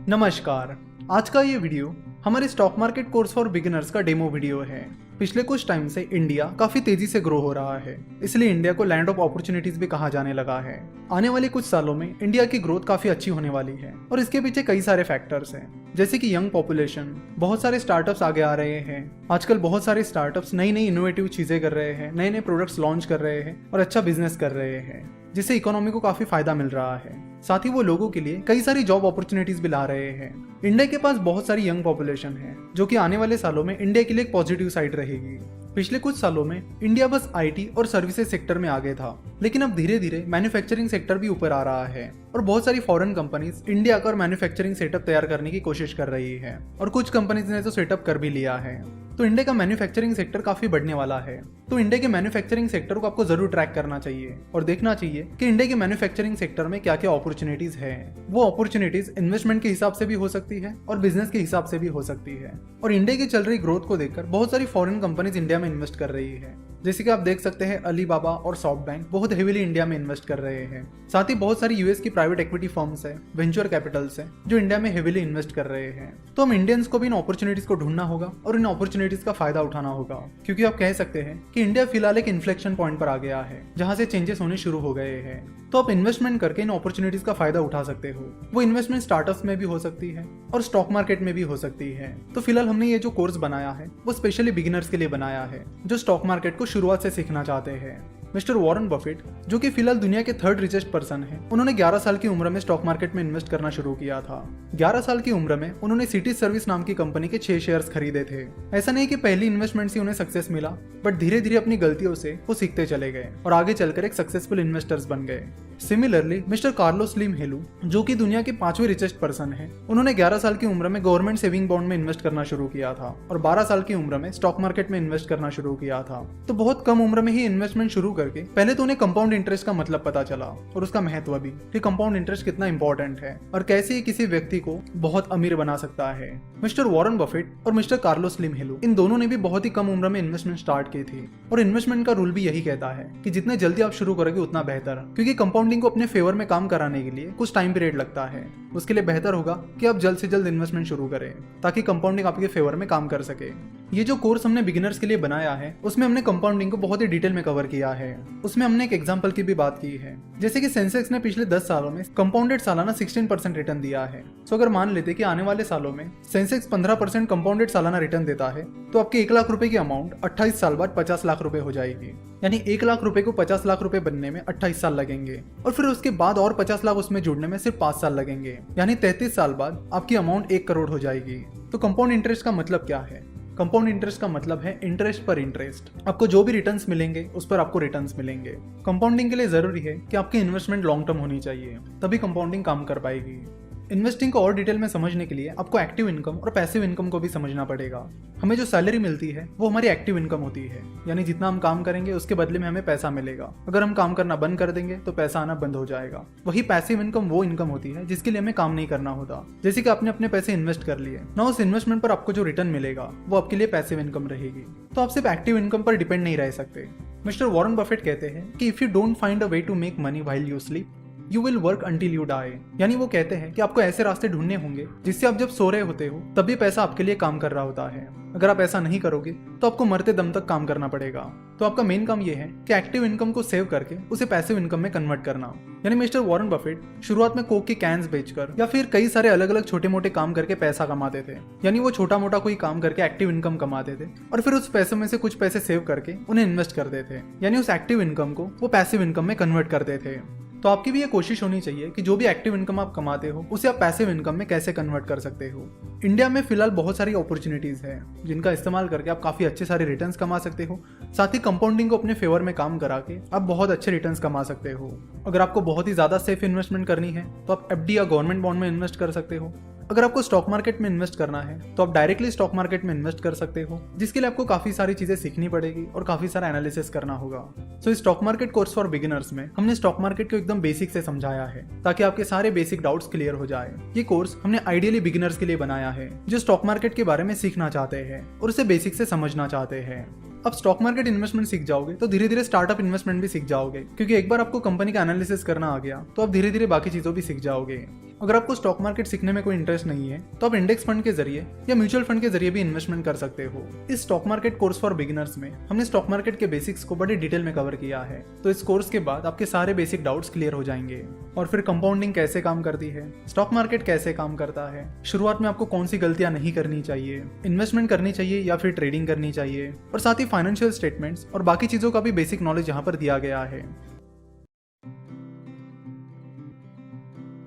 नमस्कार। आज का ये वीडियो हमारे stock market course for beginners का डेमो वीडियो है। पिछले कुछ टाइम से इंडिया काफी तेजी से ग्रो हो रहा है, इसलिए इंडिया को लैंड ऑफ अपॉर्चुनिटीज भी कहा जाने लगा है। आने वाले कुछ सालों में इंडिया की ग्रोथ काफी अच्छी होने वाली है और इसके पीछे कई सारे फैक्टर्स हैं, जैसे कि यंग पॉपुलेशन, बहुत सारे स्टार्टअप्स आगे आ रहे हैं। आजकल बहुत सारे स्टार्टअप्स नई नई इनोवेटिव चीजें कर रहे हैं, नए नए प्रोडक्ट्स लॉन्च कर रहे हैं और अच्छा बिजनेस कर रहे हैं, जिससे इकोनॉमी को काफी फायदा मिल रहा है। साथ ही वो लोगों के लिए कई सारी जॉब अपॉर्चुनिटीज भी ला रहे हैं। इंडिया के पास बहुत सारी यंग पॉपुलेशन है, जो कि आने वाले सालों में इंडिया के लिए एक पॉजिटिव साइड रहेगी। पिछले कुछ सालों में इंडिया बस आईटी और सर्विसेज सेक्टर में आगे था, लेकिन अब धीरे धीरे मैन्युफैक्चरिंग सेक्टर भी ऊपर आ रहा है और बहुत सारी फॉरेन कंपनीज इंडिया का मैन्युफैक्चरिंग सेटअप तैयार करने की कोशिश कर रही है और कुछ कंपनीज ने तो सेटअप कर भी लिया है। तो इंडिया का मैन्युफैक्चरिंग सेक्टर काफी बढ़ने वाला है। तो इंडिया के मैन्युफैक्चरिंग सेक्टर को आपको जरूर ट्रैक करना चाहिए और देखना चाहिए कि इंडिया के मैन्युफैक्चरिंग सेक्टर में क्या क्या अपॉर्चुनिटीज है। वो अपॉर्चुनिटीज इन्वेस्टमेंट के हिसाब से भी हो सकती है और बिजनेस के हिसाब से भी हो सकती है। और इंडिया की चल रही ग्रोथ को देखकर बहुत सारी फॉरेन कंपनीज इंडिया में इन्वेस्ट कर रही है, जैसे कि आप देख सकते हैं अलीबाबा और सॉफ्ट बैंक बहुत हेवीली इंडिया में इन्वेस्ट कर रहे हैं। साथ ही बहुत सारी यूएस की प्राइवेट इक्विटी फर्म्स है, वेंचर कैपिटल्स है, जो इंडिया में हेवीली इन्वेस्ट कर रहे हैं। तो हम इंडियंस को भी इन अपॉर्चुनिटीज को ढूंढना होगा और इन अपॉर्चुनिटीज का फायदा उठाना होगा, क्योंकि आप कह सकते हैं कि इंडिया फिलहाल एक इन्फ्लेक्शन पॉइंट पर आ गया है, जहां से चेंजेस होने शुरू हो गए हैं। तो आप इन्वेस्टमेंट करके इन अपॉर्चुनिटीज का फायदा उठा सकते हो। वो इन्वेस्टमेंट स्टार्टअप्स में भी हो सकती है और स्टॉक मार्केट में भी हो सकती है। तो फिलहाल हमने ये जो कोर्स बनाया है वो स्पेशली बिगिनर्स के लिए बनाया है, जो स्टॉक मार्केट को शुरुआत से सीखना चाहते हैं। मिस्टर वॉरेन बफेट, जो कि फिलहाल दुनिया के थर्ड रिचेस्ट पर्सन है, उन्होंने 11 साल की उम्र में स्टॉक मार्केट में इन्वेस्ट करना शुरू किया था। 11 साल की उम्र में उन्होंने सिटी सर्विस नाम की कंपनी के 6 शेयर्स खरीदे थे। ऐसा नहीं कि पहली इन्वेस्टमेंट से उन्हें सक्सेस मिला, बट धीरे धीरे अपनी गलतियों से वो सीखते चले गए और आगे चलकर एक सक्सेसफुल इन्वेस्टर्स बन गए। सिमिलरली मिस्टर कार्लोस स्लिम हेलू, जो कि दुनिया के 5वें रिचेस्ट पर्सन है, उन्होंने 11 साल की उम्र में गवर्नमेंट सेविंग बॉन्ड में इन्वेस्ट करना शुरू किया था और 12 साल की उम्र में स्टॉक मार्केट में इन्वेस्ट करना शुरू किया था। तो बहुत कम उम्र में ही इन्वेस्टमेंट शुरू करके पहले तो उन्हें कंपाउंड इंटरेस्ट का मतलब पता चला और उसका महत्व भी कि कंपाउंड इंटरेस्ट कितना इंपॉर्टेंट है और कैसे ये किसी व्यक्ति को बहुत अमीर बना सकता है। मिस्टर वॉरेन बफेट और मिस्टर कार्लोस स्लिम हेलू, इन दोनों ने भी बहुत ही कम उम्र में इन्वेस्टमेंट स्टार्ट की थी और इन्वेस्टमेंट का रूल भी यही कहता है कि जितने जल्दी आप शुरू करोगे उतना बेहतर, क्योंकि कंपाउंडिंग को अपने फेवर में काम कराने के लिए कुछ टाइम पीरियड लगता है। उसके लिए बेहतर होगा कि आप जल्द से जल्द इन्वेस्टमेंट शुरू करें ताकि कंपाउंडिंग आपके फेवर में काम कर सके। ये जो कोर्स हमने बिगिनर्स के लिए बनाया है उसमें हमने कंपाउंडिंग को बहुत ही डिटेल में कवर किया है। उसमें हमने एक एग्जांपल की भी बात की है, जैसे कि सेंसेक्स ने पिछले 10 सालों में कंपाउंडेड सालाना 16% रिटर्न दिया है। तो अगर मान लेते कि आने वाले सालों में सेंसेक्स 15% कंपाउंडेड सालाना रिटर्न देता है, तो आपके 1 लाख रुपए की अमाउंट 28 साल बाद 50 लाख रुपए हो जाएगी। यानी 1 लाख रुपए को 50 लाख रुपए बनने में 28 साल लगेंगे और फिर उसके बाद और 50 लाख उसमें जुड़ने में सिर्फ 5 साल लगेंगे। यानी 33 साल बाद आपकी अमाउंट 1 करोड़ हो जाएगी। तो कंपाउंड इंटरेस्ट का मतलब क्या है? कंपाउंड इंटरेस्ट का मतलब है इंटरेस्ट पर इंटरेस्ट। आपको जो भी रिटर्न्स मिलेंगे उस पर आपको रिटर्न्स मिलेंगे। कंपाउंडिंग के लिए जरूरी है कि आपकी इन्वेस्टमेंट लॉन्ग टर्म होनी चाहिए, तभी कंपाउंडिंग काम कर पाएगी। इन्वेस्टिंग को और डिटेल में समझने के लिए आपको एक्टिव इनकम और पैसिव इनकम को भी समझना पड़ेगा। हमें जो सैलरी मिलती है वो हमारी एक्टिव इनकम होती है, यानी जितना हम काम करेंगे उसके बदले में हमें पैसा मिलेगा। अगर हम काम करना बंद कर देंगे तो पैसा आना बंद हो जाएगा। वही पैसिव इनकम वो इनकम होती है जिसके लिए हमें काम नहीं करना होता, जैसे कि आपने अपने पैसे इन्वेस्ट कर लिए ना, उस इन्वेस्टमेंट पर आपको जो रिटर्न मिलेगा वो आपके लिए पैसिव इनकम रहेगी। तो आप सिर्फ एक्टिव इनकम पर डिपेंड नहीं रह सकते। मिस्टर वॉरेन बफेट कहते हैं कि if you don't find a way to make money while you sleep, you will work until you die. यानी वो कहते हैं कि आपको ऐसे रास्ते ढूंढने होंगे जिससे आप जब सो रहे होते हो तब भी पैसा आपके लिए काम कर रहा होता है। अगर आप ऐसा नहीं करोगे तो आपको मरते दम तक काम करना पड़ेगा। तो आपका मेन काम ये है कि एक्टिव इनकम को सेव करके उसे पैसिव इनकम में कन्वर्ट करना। यानी मिस्टर वॉरेन बफेट शुरुआत में कोक के कैंस बेचकर या फिर कई सारे अलग अलग छोटे मोटे काम करके पैसा कमाते थे। यानी वो छोटा मोटा कोई काम करके एक्टिव इनकम कमाते थे और फिर उस पैसे में से कुछ पैसे सेव करके उन्हें इन्वेस्ट करते थे। यानी उस एक्टिव इनकम को वो पैसिव इनकम में कन्वर्ट करते थे। तो आपकी भी ये कोशिश होनी चाहिए कि जो भी एक्टिव इनकम आप कमाते हो उसे आप पैसिव इनकम में कैसे कन्वर्ट कर सकते हो। इंडिया में फिलहाल बहुत सारी अपॉर्चुनिटीज है जिनका इस्तेमाल करके आप काफी अच्छे सारे रिटर्न्स कमा सकते हो। साथ ही कंपाउंडिंग को अपने फेवर में काम करा के आप बहुत अच्छे रिटर्न्स कमा सकते हो। अगर आपको बहुत ही ज्यादा सेफ इन्वेस्टमेंट करनी है तो आप एफडी या गवर्नमेंट बॉन्ड में इन्वेस्ट कर सकते हो। अगर आपको स्टॉक मार्केट में इन्वेस्ट करना है तो आप डायरेक्टली स्टॉक मार्केट में इन्वेस्ट कर सकते हो, जिसके लिए आपको काफी सारी चीजें सीखनी पड़ेगी और काफी सारा एनालिसिस करना होगा। सो इस stock market course for beginners में हमने स्टॉक मार्केट को एकदम बेसिक से समझाया है ताकि आपके सारे बेसिक डाउट्स क्लियर हो जाए। ये कोर्स हमने आइडियली बिगिनर्स के लिए बनाया है जो स्टॉक मार्केट के बारे में सीखना चाहते हैं और उसे बेसिक से समझना चाहते हैं। अब स्टॉक मार्केट इन्वेस्टमेंट सीख जाओगे तो धीरे धीरे स्टार्टअप इन्वेस्टमेंट भी सीख जाओगे, क्योंकि एक बार आपको कंपनी का एनालिसिस करना आ गया तो आप धीरे धीरे बाकी चीजों भी सीख जाओगे। अगर आपको स्टॉक मार्केट सीखने में कोई इंटरेस्ट नहीं है तो आप इंडेक्स फंड के जरिए या म्यूचुअल फंड के जरिए भी इन्वेस्टमेंट कर सकते हो। इस stock market course for beginners में हमने स्टॉक मार्केट के बेसिक्स को बड़े डिटेल में कवर किया है, तो इस कोर्स के बाद आपके सारे बेसिक डाउट्स क्लियर हो जाएंगे। और फिर कंपाउंडिंग कैसे काम करती है, स्टॉक मार्केट कैसे काम करता है, शुरुआत में आपको कौन सी गलतियां नहीं करनी चाहिए, इन्वेस्टमेंट करनी चाहिए या फिर ट्रेडिंग करनी चाहिए, और साथ ही फाइनेंशियल स्टेटमेंट्स और बाकी चीजों का भी बेसिक नॉलेज यहाँ पर दिया गया है।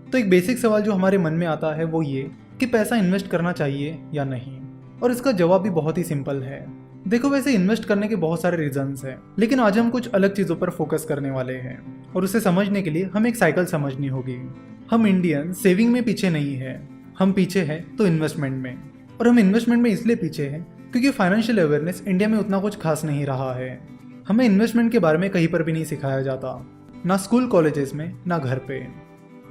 तो एक बेसिक सवाल जो हमारे मन में आता है वो ये कि पैसा इन्वेस्ट करना चाहिए या नहीं, और इसका जवाब भी बहुत ही सिंपल है। देखो, वैसे इन्वेस्ट करने के बहुत सारे रीजंस हैं, लेकिन आज हम कुछ अलग चीजों पर फोकस करने वाले हैं, और उसे समझने के लिए हमें एक साइकिल समझनी होगी। हम इंडियन सेविंग में पीछे नहीं है, हम पीछे हैं तो इन्वेस्टमेंट में। और हम इन्वेस्टमेंट में इसलिए पीछे हैं क्योंकि फाइनेंशियल अवेयरनेस इंडिया में उतना कुछ खास नहीं रहा है। हमें इन्वेस्टमेंट के बारे में कहीं पर भी नहीं सिखाया जाता, ना स्कूल कॉलेजेस में ना घर पे।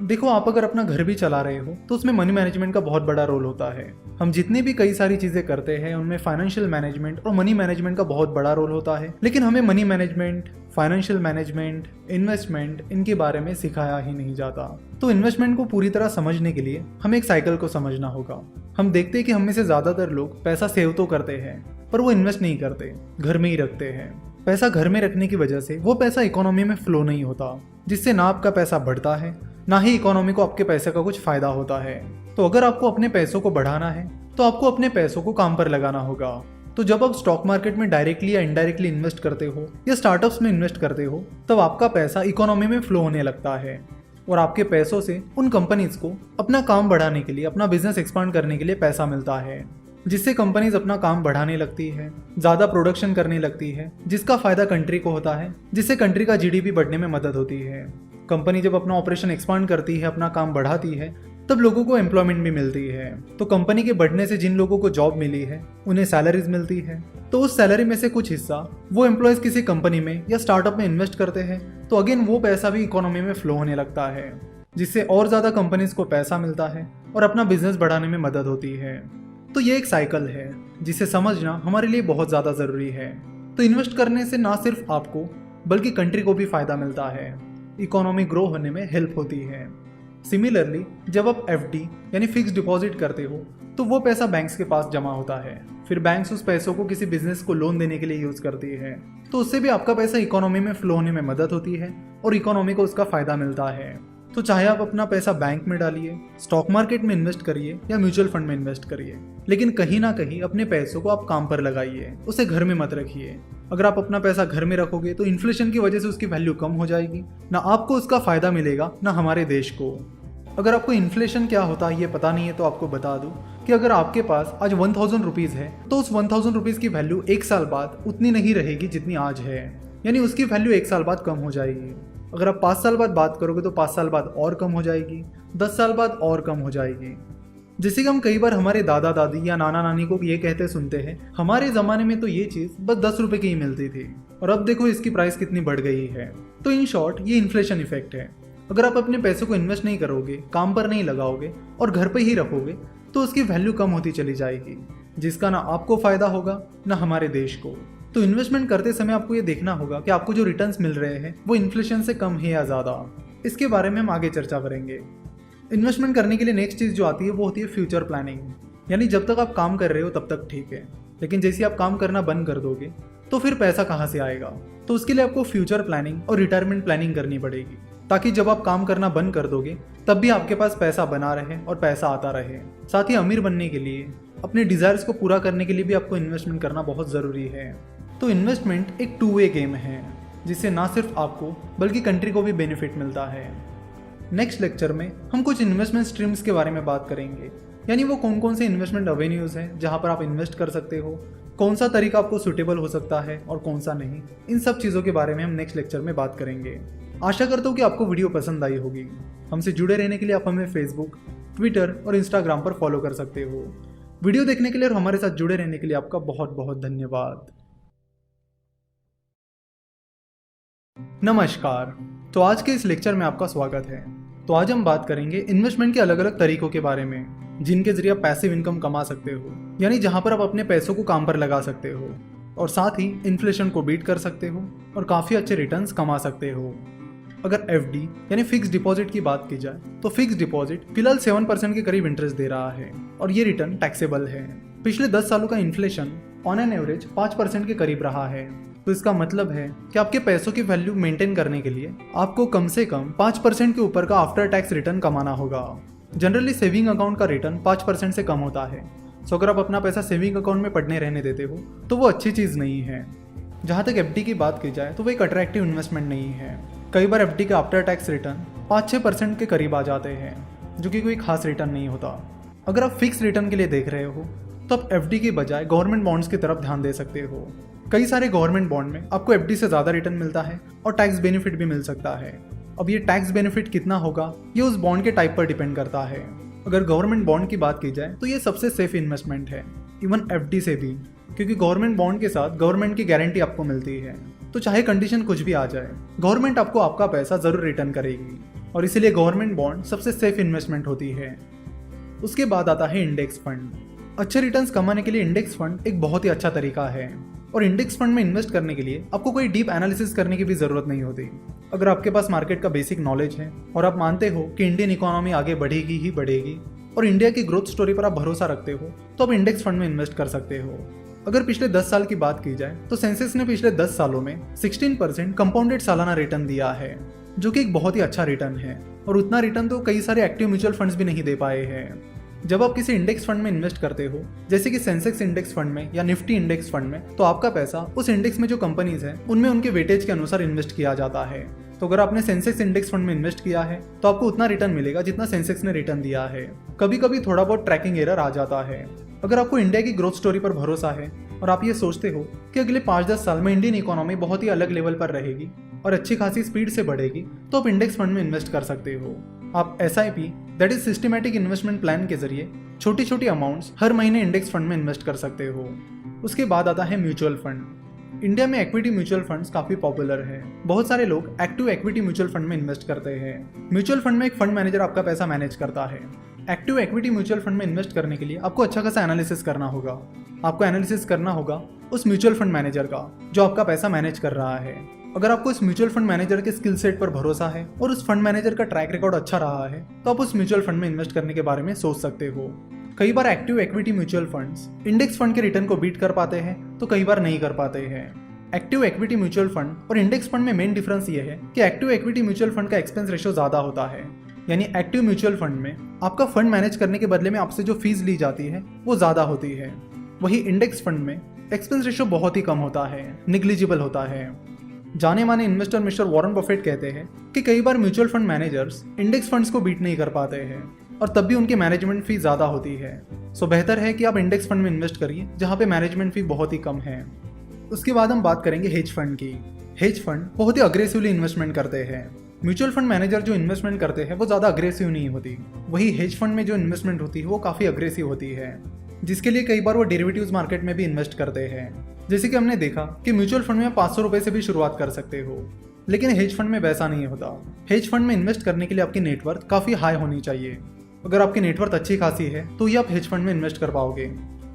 देखो, आप अगर अपना घर भी चला रहे हो तो उसमें मनी मैनेजमेंट का बहुत बड़ा रोल होता है। हम जितनी भी कई सारी चीजें करते हैं उनमें फाइनेंशियल मैनेजमेंट और मनी मैनेजमेंट का बहुत बड़ा रोल होता है, लेकिन हमें money management, financial management, investment इनके बारे में सिखाया ही नहीं जाता। तो इन्वेस्टमेंट को पूरी तरह समझने के लिए हमें एक साइकिल को समझना होगा। हम देखते हैं कि हम में से ज्यादातर लोग पैसा सेव तो करते हैं पर वो इन्वेस्ट नहीं करते, घर में ही रखते हैं। पैसा घर में रखने की वजह से वो पैसा इकोनॉमी में फ्लो नहीं होता, जिससे ना आपका पैसा बढ़ता है ना ही इकोनॉमी को आपके पैसे का कुछ फायदा होता है। तो अगर आपको अपने पैसों को बढ़ाना है तो आपको अपने पैसों को काम पर लगाना होगा। तो जब आप स्टॉक मार्केट में डायरेक्टली या इनडायरेक्टली इन्वेस्ट करते हो या स्टार्टअप्स में इन्वेस्ट करते हो तब आपका पैसा इकोनॉमी में फ्लो होने लगता है, और आपके पैसों से उन कंपनीज को अपना काम बढ़ाने के लिए, अपना बिजनेस एक्सपांड करने के लिए पैसा मिलता है, जिससे कंपनीज अपना काम बढ़ाने लगती है, ज्यादा प्रोडक्शन करने लगती है, जिसका फायदा कंट्री को होता है, जिससे कंट्री का जीडीपी बढ़ने में मदद होती है। कंपनी जब अपना ऑपरेशन एक्सपांड करती है, अपना काम बढ़ाती है, तब लोगों को एम्प्लॉयमेंट भी मिलती है। तो कंपनी के बढ़ने से जिन लोगों को जॉब मिली है उन्हें सैलरीज मिलती है, तो उस सैलरी में से कुछ हिस्सा वो एम्प्लॉयज किसी कंपनी में या स्टार्टअप में इन्वेस्ट करते हैं, तो अगेन वो पैसा भी इकोनॉमी में फ्लो होने लगता है, जिससे और ज्यादा कंपनीज को पैसा मिलता है और अपना बिजनेस बढ़ाने में मदद होती है। तो ये एक साइकिल है जिसे समझना हमारे लिए बहुत ज्यादा जरूरी है। तो इन्वेस्ट करने से ना सिर्फ आपको बल्कि कंट्री को भी फायदा मिलता है, इकोनॉमी ग्रो होने में हेल्प होती है। सिमिलरली, जब आप एफडी यानी फिक्स डिपॉजिट करते हो तो वो पैसा बैंक्स के पास जमा होता है, फिर बैंक्स उस पैसों को किसी बिजनेस को लोन देने के लिए यूज करती है, तो उससे भी आपका पैसा इकोनॉमी में फ्लो होने में मदद होती है और इकोनॉमी को उसका फायदा मिलता है। तो चाहे आप अपना पैसा बैंक में डालिए, स्टॉक मार्केट में इन्वेस्ट करिए या म्यूचुअल फंड में इन्वेस्ट करिए, लेकिन कहीं ना कहीं अपने पैसों को आप काम पर लगाइए, उसे घर में मत रखिए। अगर आप अपना पैसा घर में रखोगे तो इन्फ्लेशन की वजह से उसकी वैल्यू कम हो जाएगी, ना आपको उसका फायदा मिलेगा ना हमारे देश को। अगर आपको इन्फ्लेशन क्या होता है ये पता नहीं है तो आपको बता दूं कि अगर आपके पास आज 1000 रुपीज़ है तो उस 1000 रुपीज़ की वैल्यू एक साल बाद उतनी नहीं रहेगी जितनी आज है, यानी उसकी वैल्यू एक साल बाद कम हो जाएगी। अगर आप 5 साल बाद बात करोगे तो 5 साल बाद और कम हो जाएगी, 10 साल बाद और कम हो जाएगी। जैसे कि हम कई बार हमारे दादा दादी या नाना नानी को ये कहते सुनते हैं, हमारे ज़माने में तो ये चीज़ बस 10 रुपये की ही मिलती थी और अब देखो इसकी प्राइस कितनी बढ़ गई है। तो इन शॉर्ट ये इन्फ्लेशन इफेक्ट है। अगर आप अपने पैसों को इन्वेस्ट नहीं करोगे, काम पर नहीं लगाओगे और घर पे ही रखोगे तो उसकी वैल्यू कम होती चली जाएगी, जिसका ना आपको फायदा होगा ना हमारे देश को। तो इन्वेस्टमेंट करते समय आपको ये देखना होगा कि आपको जो रिटर्न्स मिल रहे हैं वो इन्फ्लेशन से कम है या ज़्यादा। इसके बारे में हम आगे चर्चा करेंगे। इन्वेस्टमेंट करने के लिए नेक्स्ट चीज़ जो आती है वो होती है फ्यूचर प्लानिंग, यानी जब तक आप काम कर रहे हो तब तक ठीक है, लेकिन जैसे आप काम करना बंद कर दोगे तो फिर पैसा कहाँ से आएगा। तो उसके लिए आपको फ्यूचर प्लानिंग और रिटायरमेंट प्लानिंग करनी पड़ेगी, ताकि जब आप काम करना बंद कर दोगे तब भी आपके पास पैसा बना रहे और पैसा आता रहे। साथ ही अमीर बनने के लिए, अपने डिज़ायर्स को पूरा करने के लिए भी आपको इन्वेस्टमेंट करना बहुत ज़रूरी है। तो इन्वेस्टमेंट एक 2 वे गेम है, जिससे ना सिर्फ आपको बल्कि कंट्री को भी बेनिफिट मिलता है। नेक्स्ट लेक्चर में हम कुछ इन्वेस्टमेंट स्ट्रीम्स के बारे में बात करेंगे, यानी वो कौन कौन से इन्वेस्टमेंट अवेन्यूज़ हैं जहाँ पर आप इन्वेस्ट कर सकते हो, कौन सा तरीका आपको सूटेबल हो सकता है और कौन सा नहीं। इन सब चीज़ों के बारे में हम नेक्स्ट लेक्चर में बात करेंगे। आशा करता हूँ कि आपको वीडियो पसंद आई होगी। हमसे जुड़े रहने के लिए आप हमें फेसबुक, ट्विटर और इंस्टाग्राम पर फॉलो कर सकते हो। वीडियो देखने के लिए और हमारे साथ जुड़े रहने के लिए आपका बहुत बहुत धन्यवाद। नमस्कार। तो आज के इस लेक्चर में आपका स्वागत है। तो आज हम बात करेंगे इन्वेस्टमेंट के अलग अलग तरीकों के बारे में, जिनके जरिए आप पैसिव इनकम कमा सकते हो, यानी जहां पर आप अपने पैसों को काम पर लगा सकते हो और साथ ही इन्फ्लेशन को बीट कर सकते हो और काफ़ी अच्छे रिटर्न्स कमा सकते हो। अगर एफडी यानी फिक्स डिपॉजिट की बात की जाए तो फिक्स डिपॉजिट फिलहाल 7% के करीब इंटरेस्ट दे रहा है और ये रिटर्न टैक्सेबल है। पिछले 10 सालों का इन्फ्लेशन ऑन एन एवरेज 5% के करीब रहा है। तो इसका मतलब है कि आपके पैसों की वैल्यू मेंटेन करने के लिए आपको कम से कम 5% के ऊपर का आफ्टर टैक्स रिटर्न कमाना होगा। जनरली सेविंग अकाउंट का रिटर्न 5% से कम होता है। सो अगर आप अपना पैसा सेविंग अकाउंट में पड़ने रहने देते हो तो वो अच्छी चीज़ नहीं है। जहाँ तक एफडी की बात की जाए तो वो एक अट्रैक्टिव इन्वेस्टमेंट नहीं है। कई बार एफडी के आफ्टर टैक्स रिटर्न 5-6% के करीब आ जाते हैं, जो कि कोई खास रिटर्न नहीं होता। अगर आप फिक्स रिटर्न के लिए देख रहे हो तो आप एफडी के बजाय गवर्नमेंट बॉन्ड्स की तरफ ध्यान दे सकते हो। कई सारे गवर्नमेंट बॉन्ड में आपको एफडी से ज़्यादा रिटर्न मिलता है और टैक्स बेनिफिट भी मिल सकता है। अब ये टैक्स बेनिफिट कितना होगा ये उस बॉन्ड के टाइप पर डिपेंड करता है। अगर गवर्नमेंट बॉन्ड की बात की जाए तो ये सबसे सेफ इन्वेस्टमेंट है, इवन एफडी से भी, क्योंकि गवर्नमेंट बॉन्ड के साथ गवर्नमेंट की गारंटी आपको मिलती है। तो चाहे कंडीशन कुछ भी आ जाए, गवर्नमेंट आपको आपका पैसा जरूर रिटर्न करेगी और इसीलिए गवर्नमेंट बॉन्ड सबसे सेफ इन्वेस्टमेंट होती है। उसके बाद आता है इंडेक्स फंड। अच्छे रिटर्न्स कमाने के लिए इंडेक्स फंड एक बहुत ही अच्छा तरीका है और इंडेक्स फंड में इन्वेस्ट करने के लिए आपको कोई डीप एनालिसिस करने की भी जरूरत नहीं होती। अगर आपके पास मार्केट का बेसिक नॉलेज है और आप मानते हो कि इंडियन इकोनॉमी आगे बढ़ेगी ही बढ़ेगी और इंडिया की ग्रोथ स्टोरी पर आप भरोसा रखते हो तो आप इंडेक्स फंड में इन्वेस्ट कर सकते हो। अगर पिछले 10 साल की बात की जाए तो सेंसेक्स ने पिछले 10 सालों में 16% कंपाउंडेड सालाना रिटर्न दिया है, जो कि एक बहुत ही अच्छा रिटर्न है और उतना रिटर्न तो कई सारे एक्टिव म्यूचुअल फंड्स भी नहीं दे पाए हैं। जब आप किसी इंडेक्स फंड में इन्वेस्ट करते हो, जैसे कि सेंसेक्स इंडेक्स फंड में या निफ्टी इंडेक्स फंड में, तो आपका पैसा उस इंडेक्स में जो कंपनीज हैं उनमें उनके वेटेज के अनुसार इन्वेस्ट किया जाता है। तो अगर आपने सेंसेक्स इंडेक्स फंड में इन्वेस्ट किया है तो आपको उतना रिटर्न मिलेगा जितना सेंसेक्स ने रिटर्न दिया है। कभी कभी थोड़ा बहुत ट्रैकिंग एरर आ जाता है। अगर आपको इंडिया की ग्रोथ स्टोरी पर भरोसा है और आप ये सोचते हो कि अगले 5-10 साल में इंडियन इकोनॉमी बहुत ही अलग लेवल पर रहेगी और अच्छी खासी स्पीड से बढ़ेगी, तो आप इंडेक्स फंड में इन्वेस्ट कर सकते हो। आप SIP that is systematic investment plan के जरिए छोटी छोटी अमाउंट्स हर महीने इंडेक्स फंड में इन्वेस्ट कर सकते हो। उसके बाद आता है म्यूचुअल फंड। इंडिया में इक्विटी म्यूचुअल फंड्स काफी पॉपुलर है। बहुत सारे लोग एक्टिव इक्विटी म्यूचुअल फंड में इन्वेस्ट करते हैं। म्यूचुअल फंड में एक फंड मैनेजर आपका पैसा मैनेज करता है। एक्टिव इक्विटी म्यूचुअल फंड में इन्वेस्ट करने के लिए आपको अच्छा खासा एनालिसिस करना होगा। आपको एनालिसिस करना होगा उस म्यूचुअल फंड मैनेजर का जो आपका पैसा मैनेज कर रहा है। अगर आपको इस म्यूचुअल फंड मैनेजर के स्किल सेट पर भरोसा है और उस फंड मैनेजर का ट्रैक रिकॉर्ड अच्छा रहा है तो आप उस म्यूचुअल फंड में इन्वेस्ट करने के बारे में सोच सकते हो। कई बार active equity mutual funds index fund के रिटर्न को बीट कर पाते हैं तो कई बार नहीं कर पाते हैं। एक्टिव इक्विटी म्यूचुअल फंड और इंडेक्स फंड में मेन डिफरेंस ये है कि एक्टिव इक्विटी म्यूचुअल फंड का एक्सपेंस रेशियो ज्यादा होता है। यानी एक्टिव म्यूचुअल फंड में आपका फंड मैनेज करने के बदले में आपसे जो फीस ली जाती है वो ज्यादा होती है। वही इंडेक्स फंड में एक्सपेंस रेशियो बहुत ही कम होता है, निग्लिजिबल होता है। जाने माने इन्वेस्टर मिस्टर वॉरेन बफेट कहते हैं कि कई बार mutual fund managers index funds को बीट नहीं कर पाते हैं और तब भी उनकी मैनेजमेंट फी ज्यादा होती है। सो बेहतर है कि आप इंडेक्स फंड में इन्वेस्ट करिए जहां पे मैनेजमेंट फी बहुत ही कम है। उसके बाद हम बात करेंगे हेज फंड की। हेज फंड बहुत ही अग्रेसिवली इन्वेस्टमेंट करते हैं। म्यूचुअल फंड मैनेजर जो इन्वेस्टमेंट करते हैं वो ज्यादा अग्रेसिव नहीं होती, वही हेज फंड में जो इन्वेस्टमेंट होती है वो काफी अग्रेसिव होती है, जिसके लिए कई बार वो डेरिवेटिव्स मार्केट में भी इन्वेस्ट करते हैं। जैसे कि हमने देखा कि म्यूचुअल फंड में 500 रुपए से भी शुरुआत कर सकते हो, लेकिन हेज फंड में वैसा नहीं होता। हेज फंड में इन्वेस्ट करने के लिए आपकी नेटवर्थ काफी हाई होनी चाहिए। अगर आपकी नेटवर्थ अच्छी खासी है तो ही आप हेज फंड में इन्वेस्ट कर पाओगे।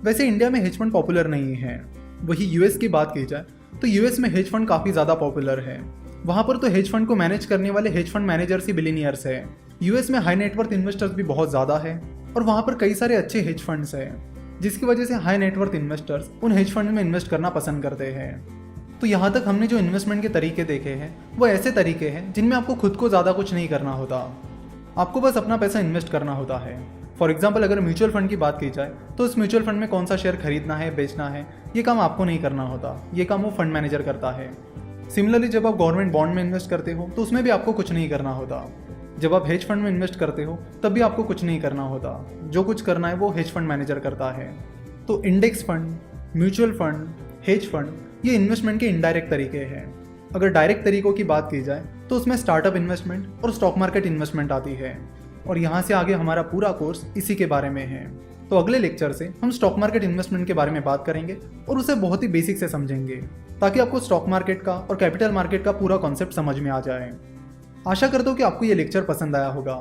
वैसे इंडिया में हेज फंड पॉपुलर नहीं है। वही यूएस की बात की जाए तो यूएस में हेज फंड काफी ज्यादा पॉपुलर है। वहां पर तो हेज फंड को मैनेज करने वाले हेज फंड मैनेजर्स ही बिलियनियर्स है। यूएस में हाई नेटवर्थ इन्वेस्टर्स भी बहुत ज्यादा है और वहां पर कई सारे अच्छे हेज फंड्स हैं, जिसकी वजह से हाई नेटवर्थ इन्वेस्टर्स उन हेज फंड में इन्वेस्ट करना पसंद करते हैं। तो यहाँ तक हमने जो इन्वेस्टमेंट के तरीके देखे हैं वो ऐसे तरीके हैं जिनमें आपको खुद को ज़्यादा कुछ नहीं करना होता, आपको बस अपना पैसा इन्वेस्ट करना होता है। फॉर एग्जाम्पल अगर म्यूचुअल फंड की बात की जाए तो उस म्यूचुअल फंड में कौन सा शेयर खरीदना है, बेचना है, ये काम आपको नहीं करना होता, ये काम वो फंड मैनेजर करता है। सिमिलरली जब आप गवर्नमेंट बॉन्ड में इन्वेस्ट करते हो तो उसमें भी आपको कुछ नहीं करना होता। जब आप हेज फंड में इन्वेस्ट करते हो तब भी आपको कुछ नहीं करना होता, जो कुछ करना है वो हेज फंड मैनेजर करता है। तो index fund, mutual fund, hedge fund ये इन्वेस्टमेंट के इनडायरेक्ट तरीके हैं। अगर डायरेक्ट तरीकों की बात की जाए तो उसमें स्टार्टअप इन्वेस्टमेंट और स्टॉक मार्केट इन्वेस्टमेंट आती है और यहाँ से आगे हमारा पूरा कोर्स इसी के बारे में है। तो अगले लेक्चर से हम स्टॉक मार्केट इन्वेस्टमेंट के बारे में बात करेंगे और उसे बहुत ही बेसिक से समझेंगे ताकि आपको स्टॉक मार्केट का और कैपिटल मार्केट का पूरा कॉन्सेप्ट समझ में आ जाए। आशा करता हूँ कि आपको ये लेक्चर पसंद आया होगा।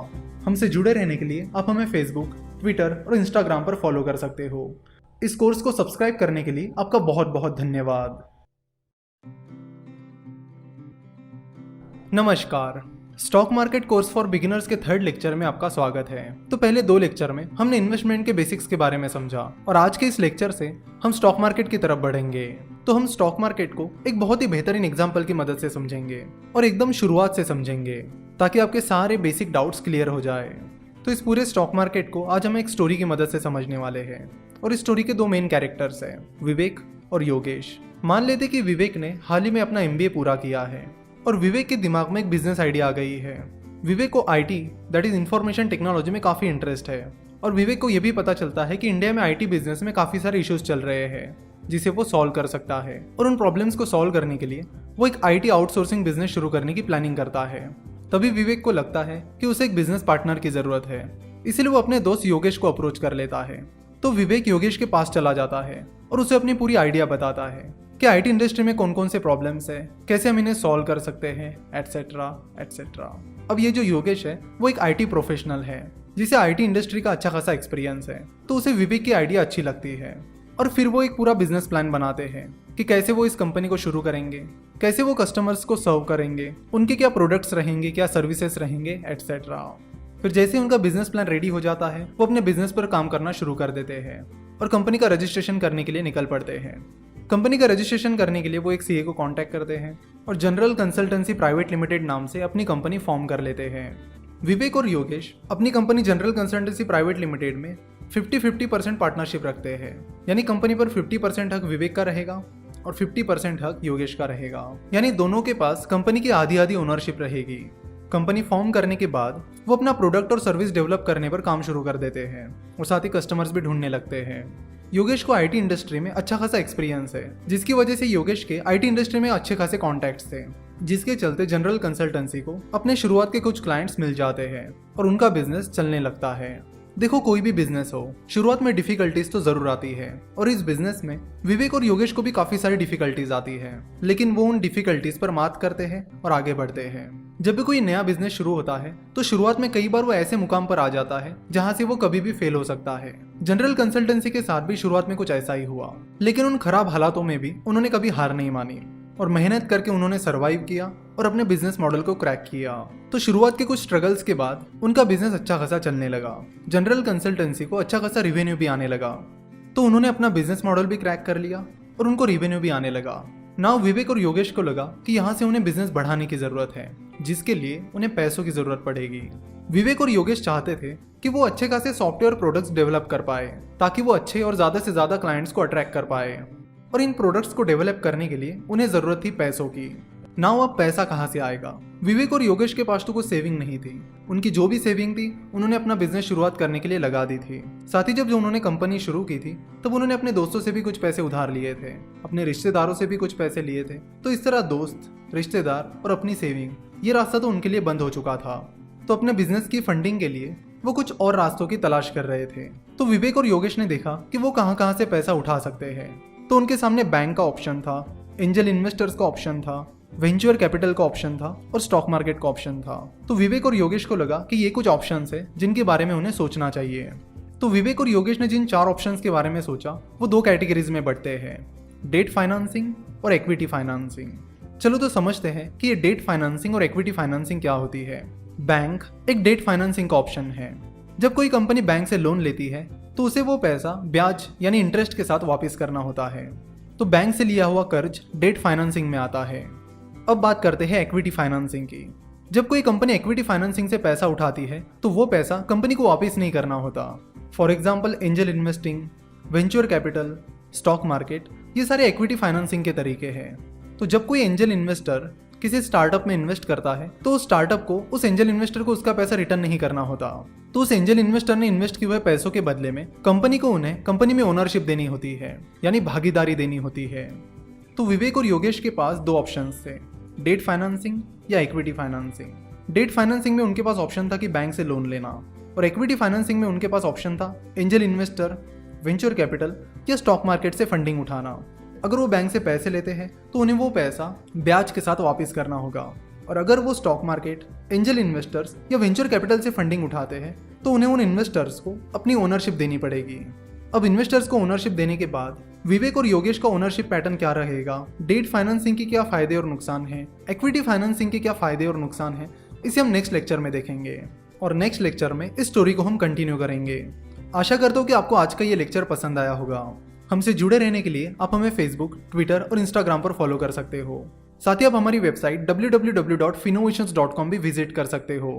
हमसे जुड़े रहने के लिए आप हमें फेसबुक, ट्विटर और इंस्टाग्राम पर फॉलो कर सकते हो। इस कोर्स को सब्सक्राइब करने के लिए आपका बहुत बहुत धन्यवाद। नमस्कार। Stock market course for beginners के थर्ड लेक्चर में आपका स्वागत है। तो पहले दो लेक्चर में हमने इन्वेस्टमेंट के बेसिक्स के बारे में समझा और आज के इस लेक्चर से हम स्टॉक मार्केट की तरफ बढ़ेंगे। तो हम स्टॉक मार्केट को एक बहुत ही बेहतरीन एग्जाम्पल की मदद से समझेंगे और एकदम शुरुआत से समझेंगे ताकि आपके सारे बेसिक डाउट्स क्लियर हो जाए। तो इस पूरे स्टॉक मार्केट को आज हम एक स्टोरी की मदद से समझने वाले हैं और इस स्टोरी के दो मेन कैरेक्टर्स हैं, विवेक और योगेश। मान लेते कि विवेक ने हाल ही में अपना MBA पूरा किया है और विवेक के दिमाग में एक बिजनेस आइडिया आ गई है। विवेक को IT that is information technology में काफ़ी इंटरेस्ट है और विवेक को यह भी पता चलता है कि इंडिया में IT बिजनेस में काफ़ी सारे इश्यूज चल रहे हैं जिसे वो सॉल्व कर सकता है और उन प्रॉब्लम्स को सॉल्व करने के लिए वो एक IT आउटसोर्सिंग बिजनेस शुरू करने की प्लानिंग करता है। तभी विवेक को लगता है कि उसे एक बिजनेस पार्टनर की ज़रूरत है, इसलिए वो अपने दोस्त योगेश को अप्रोच कर लेता है। तो विवेक योगेश के पास चला जाता है और उसे अपनी पूरी आइडिया बताता है कि IT इंडस्ट्री में कौन कौन से प्रॉब्लम्स है, कैसे हम इन्हें सॉल्व कर सकते हैं, एटसेट्रा एटसेट्रा। अब ये जो योगेश है वो एक IT प्रोफेशनल है जिसे IT इंडस्ट्री का अच्छा खासा एक्सपीरियंस है, तो उसे विवेक की आइडिया अच्छी लगती है और फिर वो एक पूरा बिजनेस प्लान बनाते हैं कि कैसे वो इस कंपनी को शुरू करेंगे, कैसे वो कस्टमर्स को सर्व करेंगे, उनके क्या प्रोडक्ट्स रहेंगे, क्या सर्विसेज रहेंगे, एटसेट्रा। फिर जैसे उनका बिजनेस प्लान रेडी हो जाता है वो अपने बिजनेस पर काम करना शुरू कर देते हैं और कंपनी का रजिस्ट्रेशन करने के लिए निकल पड़ते हैं। कंपनी का रजिस्ट्रेशन करने के लिए वो एक CA को कांटेक्ट करते हैं और जनरल कंसल्टेंसी प्राइवेट लिमिटेड नाम से अपनी कंपनी फॉर्म कर लेते हैं। विवेक और योगेश अपनी company general consultancy private limited में 50-50% पार्टनरशिप रखते हैं, यानी कंपनी पर 50% हक विवेक का रहेगा और 50% हक योगेश का रहेगा, यानी दोनों के पास कंपनी की आधी आधी ओनरशिप रहेगी। कंपनी फॉर्म करने के बाद वो अपना प्रोडक्ट और सर्विस डेवलप करने पर काम शुरू कर देते हैं और साथ ही कस्टमर्स भी ढूंढने लगते हैं। योगेश को IT इंडस्ट्री में अच्छा खासा एक्सपीरियंस है, जिसकी वजह से योगेश के IT इंडस्ट्री में अच्छे खासे कॉन्टैक्ट्स थे, जिसके चलते जनरल कंसल्टेंसी को अपने शुरुआत के कुछ क्लाइंट्स मिल जाते हैं और उनका बिजनेस चलने लगता है। देखो, कोई भी बिजनेस हो, शुरुआत में डिफिकल्टीज तो जरूर आती है और इस बिजनेस में विवेक और योगेश को भी काफी सारी डिफिकल्टीज आती है, लेकिन वो उन डिफिकल्टीज पर मात करते हैं और आगे बढ़ते हैं। जब भी कोई नया बिजनेस शुरू होता है तो शुरुआत में कई बार वो ऐसे मुकाम पर आ जाता है जहां से वो कभी भी फेल हो सकता है। जनरल कंसल्टेंसी के साथ भी शुरुआत में कुछ ऐसा ही हुआ, लेकिन उन खराब हालातों में भी उन्होंने कभी हार नहीं मानी और मेहनत करके उन्होंने सरवाइव किया और अपने बिजनेस मॉडल को क्रैक किया। तो शुरुआत के कुछ स्ट्रगल्स के बाद उनका बिजनेस अच्छा खासा चलने लगा, जनरल कंसल्टेंसी को अच्छा खासा रिवेन्यू भी आने लगा, तो उन्होंने अपना बिजनेस मॉडल भी क्रैक कर लिया और उनको रिवेन्यू भी आने लगा। नाउ विवेक और योगेश को लगा कि यहाँ से उन्हें बिजनेस बढ़ाने की जरूरत है, जिसके लिए उन्हें पैसों की जरूरत पड़ेगी। विवेक और योगेश चाहते थे कि वो अच्छे खासे सॉफ्टवेयर प्रोडक्ट्स डेवलप कर पाए ताकि वो अच्छे और ज्यादा से ज्यादा क्लाइंट्स को अट्रैक्ट कर पाए, और इन प्रोडक्ट्स को डेवलप करने के लिए उन्हें जरूरत थी पैसों की। नाउ अब पैसा कहाँ से आएगा? विवेक और योगेश के पास तो कोई सेविंग नहीं थी। उनकी जो भी सेविंग थी उन्होंने अपना बिजनेस शुरुआत करने के लिए लगा दी थी। साथ ही जब जो उन्होंने कंपनी शुरू की थी तब उन्होंने अपने दोस्तों से भी कुछ पैसे उधार लिए थे, अपने रिश्तेदारों से भी कुछ पैसे लिए थे। तो इस तरह दोस्त, रिश्तेदार और अपनी सेविंग, ये रास्ता तो उनके लिए बंद हो चुका था। तो अपने बिजनेस की फंडिंग के लिए वो कुछ और रास्तों की तलाश कर रहे थे। तो विवेक और योगेश ने देखा कि वो कहाँ कहाँ से पैसा उठा सकते हैं। तो उनके सामने बैंक का ऑप्शन था, एंजल इन्वेस्टर्स का ऑप्शन था, वेंचर कैपिटल का ऑप्शन था और स्टॉक मार्केट का ऑप्शन था। तो विवेक और योगेश को लगा कि ये कुछ ऑप्शंस है जिनके बारे में उन्हें सोचना चाहिए। तो विवेक और योगेश ने जिन 4 ऑप्शंस के बारे में सोचा वो 2 कैटेगरीज में बढ़ते हैं, डेट फाइनेंसिंग और इक्विटी फाइनेंसिंग। चलो तो समझते हैं कि ये डेट फाइनेंसिंग और इक्विटी फाइनेंसिंग क्या होती है। बैंक एक डेट फाइनेंसिंग का ऑप्शन है। जब कोई कंपनी बैंक से लोन लेती है तो उसे वो पैसा ब्याज यानी इंटरेस्ट के साथ वापस करना होता है। तो बैंक से लिया हुआ कर्ज डेट फाइनेंसिंग में आता है। अब बात करते हैं इक्विटी फाइनेंसिंग की। जब कोई कंपनी इक्विटी फाइनेंसिंग से पैसा उठाती है तो वो पैसा कंपनी को वापस नहीं करना होता। For example angel investing, venture capital, stock market, ये सारे इक्विटी फाइनेंसिंग के तरीके हैं। तो जब कोई एंजल इन्वेस्टर किसी स्टार्टअप में इन्वेस्ट करता है तो उस स्टार्टअप को, उस एंजल इन्वेस्टर को उसका पैसा रिटर्न नहीं करना होता। तो उस एंजल इन्वेस्टर ने इन्वेस्ट किए हुए पैसों के बदले में कंपनी को उन्हें कंपनी में ओनरशिप देनी होती है, यानी भागीदारी देनी होती है। तो विवेक और योगेश के पास 2 ऑप्शंस थे, डेट फाइनेंसिंग या इक्विटी फाइनेंसिंग। डेट फाइनेंसिंग में उनके पास ऑप्शन था कि बैंक से लोन लेना, और इक्विटी फाइनेंसिंग में उनके पास ऑप्शन था एंजल इन्वेस्टर, वेंचर कैपिटल या स्टॉक मार्केट से फंडिंग उठाना। अगर वो बैंक से पैसे लेते हैं तो उन्हें वो पैसा ब्याज के साथ वापस करना होगा, और अगर वो स्टॉक मार्केट, एंजल इन्वेस्टर्स या वेंचर कैपिटल से फंडिंग उठाते हैं तो उन्हें उन इन्वेस्टर्स को अपनी ओनरशिप देनी पड़ेगी। अब इन्वेस्टर्स को ओनरशिप देने के बाद विवेक और योगेश का ओनरशिप पैटर्न क्या रहेगा, डेट फाइनेंसिंग के क्या फायदे और नुकसान हैं, इक्विटी फाइनेंसिंग के क्या फायदे और नुकसान हैं, इसे हम नेक्स्ट लेक्चर में देखेंगे और नेक्स्ट लेक्चर में इस स्टोरी को हम कंटिन्यू करेंगे। आशा करता हूँ कि आपको आज का ये लेक्चर पसंद आया होगा। हमसे जुड़े रहने के लिए आप हमें फेसबुक, ट्विटर और इंस्टाग्राम पर फॉलो कर सकते हो। साथ ही आप हमारी वेबसाइट www.finnovations.com भी विजिट कर सकते हो।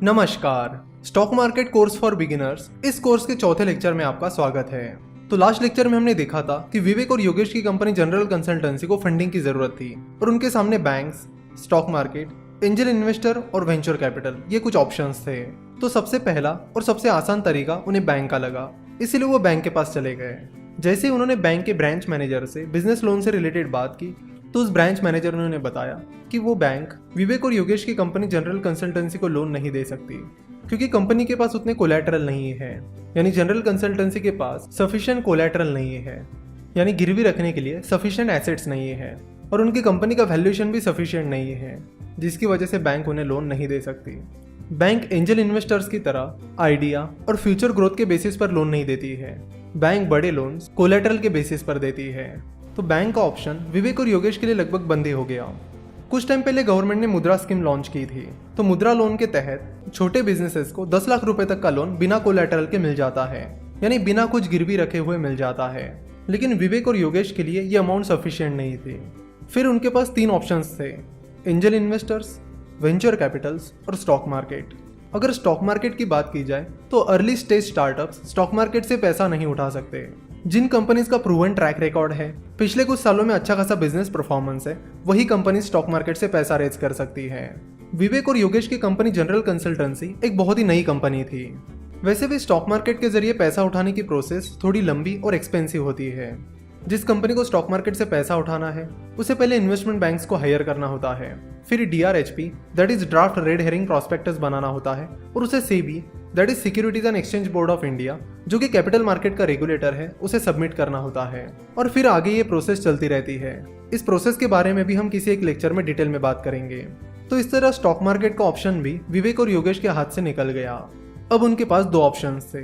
नमस्कार, stock market course for beginners इस कोर्स के चौथे लेक्चर में आपका स्वागत है। तो लास्ट लेक्चर में हमने देखा था कि विवेक और योगेश की कंपनी जनरल कंसल्टेंसी को फंडिंग की जरूरत थी और उनके सामने banks, stock market, angel investor और वेंचर कैपिटल ये कुछ ऑप्शंस थे। तो सबसे पहला और सबसे आसान तरीका उन्हें बैंक का लगा, इसीलिए वो बैंक के पास चले गए। जैसे ही उन्होंने बैंक के ब्रांच मैनेजर से बिजनेस लोन से रिलेटेड बात की तो उस ब्रांच मैनेजर ने उन्हें बताया कि वो बैंक विवेक और योगेश की कंपनी जनरल कंसल्टेंसी को लोन नहीं दे सकती क्योंकि कंपनी के पास उतने कोलैटरल नहीं है, यानी जनरल कंसल्टेंसी के पास सफिशिएंट कोलैटरल नहीं है, यानी गिरवी रखने के लिए सफिशिएंट एसेट्स नहीं है और उनकी कंपनी का वैल्यूएशन भी सफिशिएंट नहीं है, जिसकी वजह से बैंक उन्हें लोन नहीं दे सकती। बैंक एंजल इन्वेस्टर्स की तरह आइडिया और फ्यूचर ग्रोथ के बेसिस पर लोन नहीं देती है। बैंक बड़े लोन्स कोलैटरल के बेसिस पर देती है। तो बैंक का ऑप्शन विवेक और योगेश के लिए लगभग बंद ही हो गया। कुछ टाइम पहले गवर्नमेंट ने मुद्रा स्कीम लॉन्च की थी। तो मुद्रा लोन के तहत छोटे बिजनेसेस को 10 लाख रुपए तक का लोन बिना कोलैटरल के मिल जाता है, यानी बिना कुछ गिरवी रखे हुए मिल जाता है। लेकिन विवेक और योगेश के लिए ये अमाउंट सफिशिएंट नहीं थी। फिर उनके पास 3 ऑप्शंस थे, एंजल इन्वेस्टर्स, वेंचर कैपिटल्स और स्टॉक मार्केट। अगर स्टॉक मार्केट की बात की जाए तो early stage startups stock market से पैसा नहीं उठा सकते। जिन कंपनीज का प्रूवन ट्रैक रिकॉर्ड है, पिछले कुछ सालों में अच्छा खासा बिजनेस परफॉर्मेंस है, वही कंपनी स्टॉक मार्केट से पैसा रेज कर सकती है। विवेक और योगेश की कंपनी जनरल कंसल्टेंसी एक बहुत ही नई कंपनी थी। वैसे भी स्टॉक मार्केट के जरिए पैसा उठाने की प्रोसेस थोड़ी लंबी और एक्सपेंसिव होती है। जिस कंपनी को स्टॉक मार्केट से पैसा उठाना है उसे पहले इन्वेस्टमेंट बैंक्स को हायर करना होता है, फिर DRHP that is draft red herring prospectus बनाना होता है और उसे SEBI that is securities and exchange board of India जो कि कैपिटल मार्केट का रेगुलेटर है उसे सबमिट करना होता है और फिर आगे ये प्रोसेस चलती रहती है। इस प्रोसेस के बारे में भी हम किसी एक लेक्चर में डिटेल में बात करेंगे। तो इस तरह स्टॉक मार्केट का ऑप्शन भी विवेक और योगेश के हाथ से निकल गया। अब उनके पास 2 ऑप्शन थे,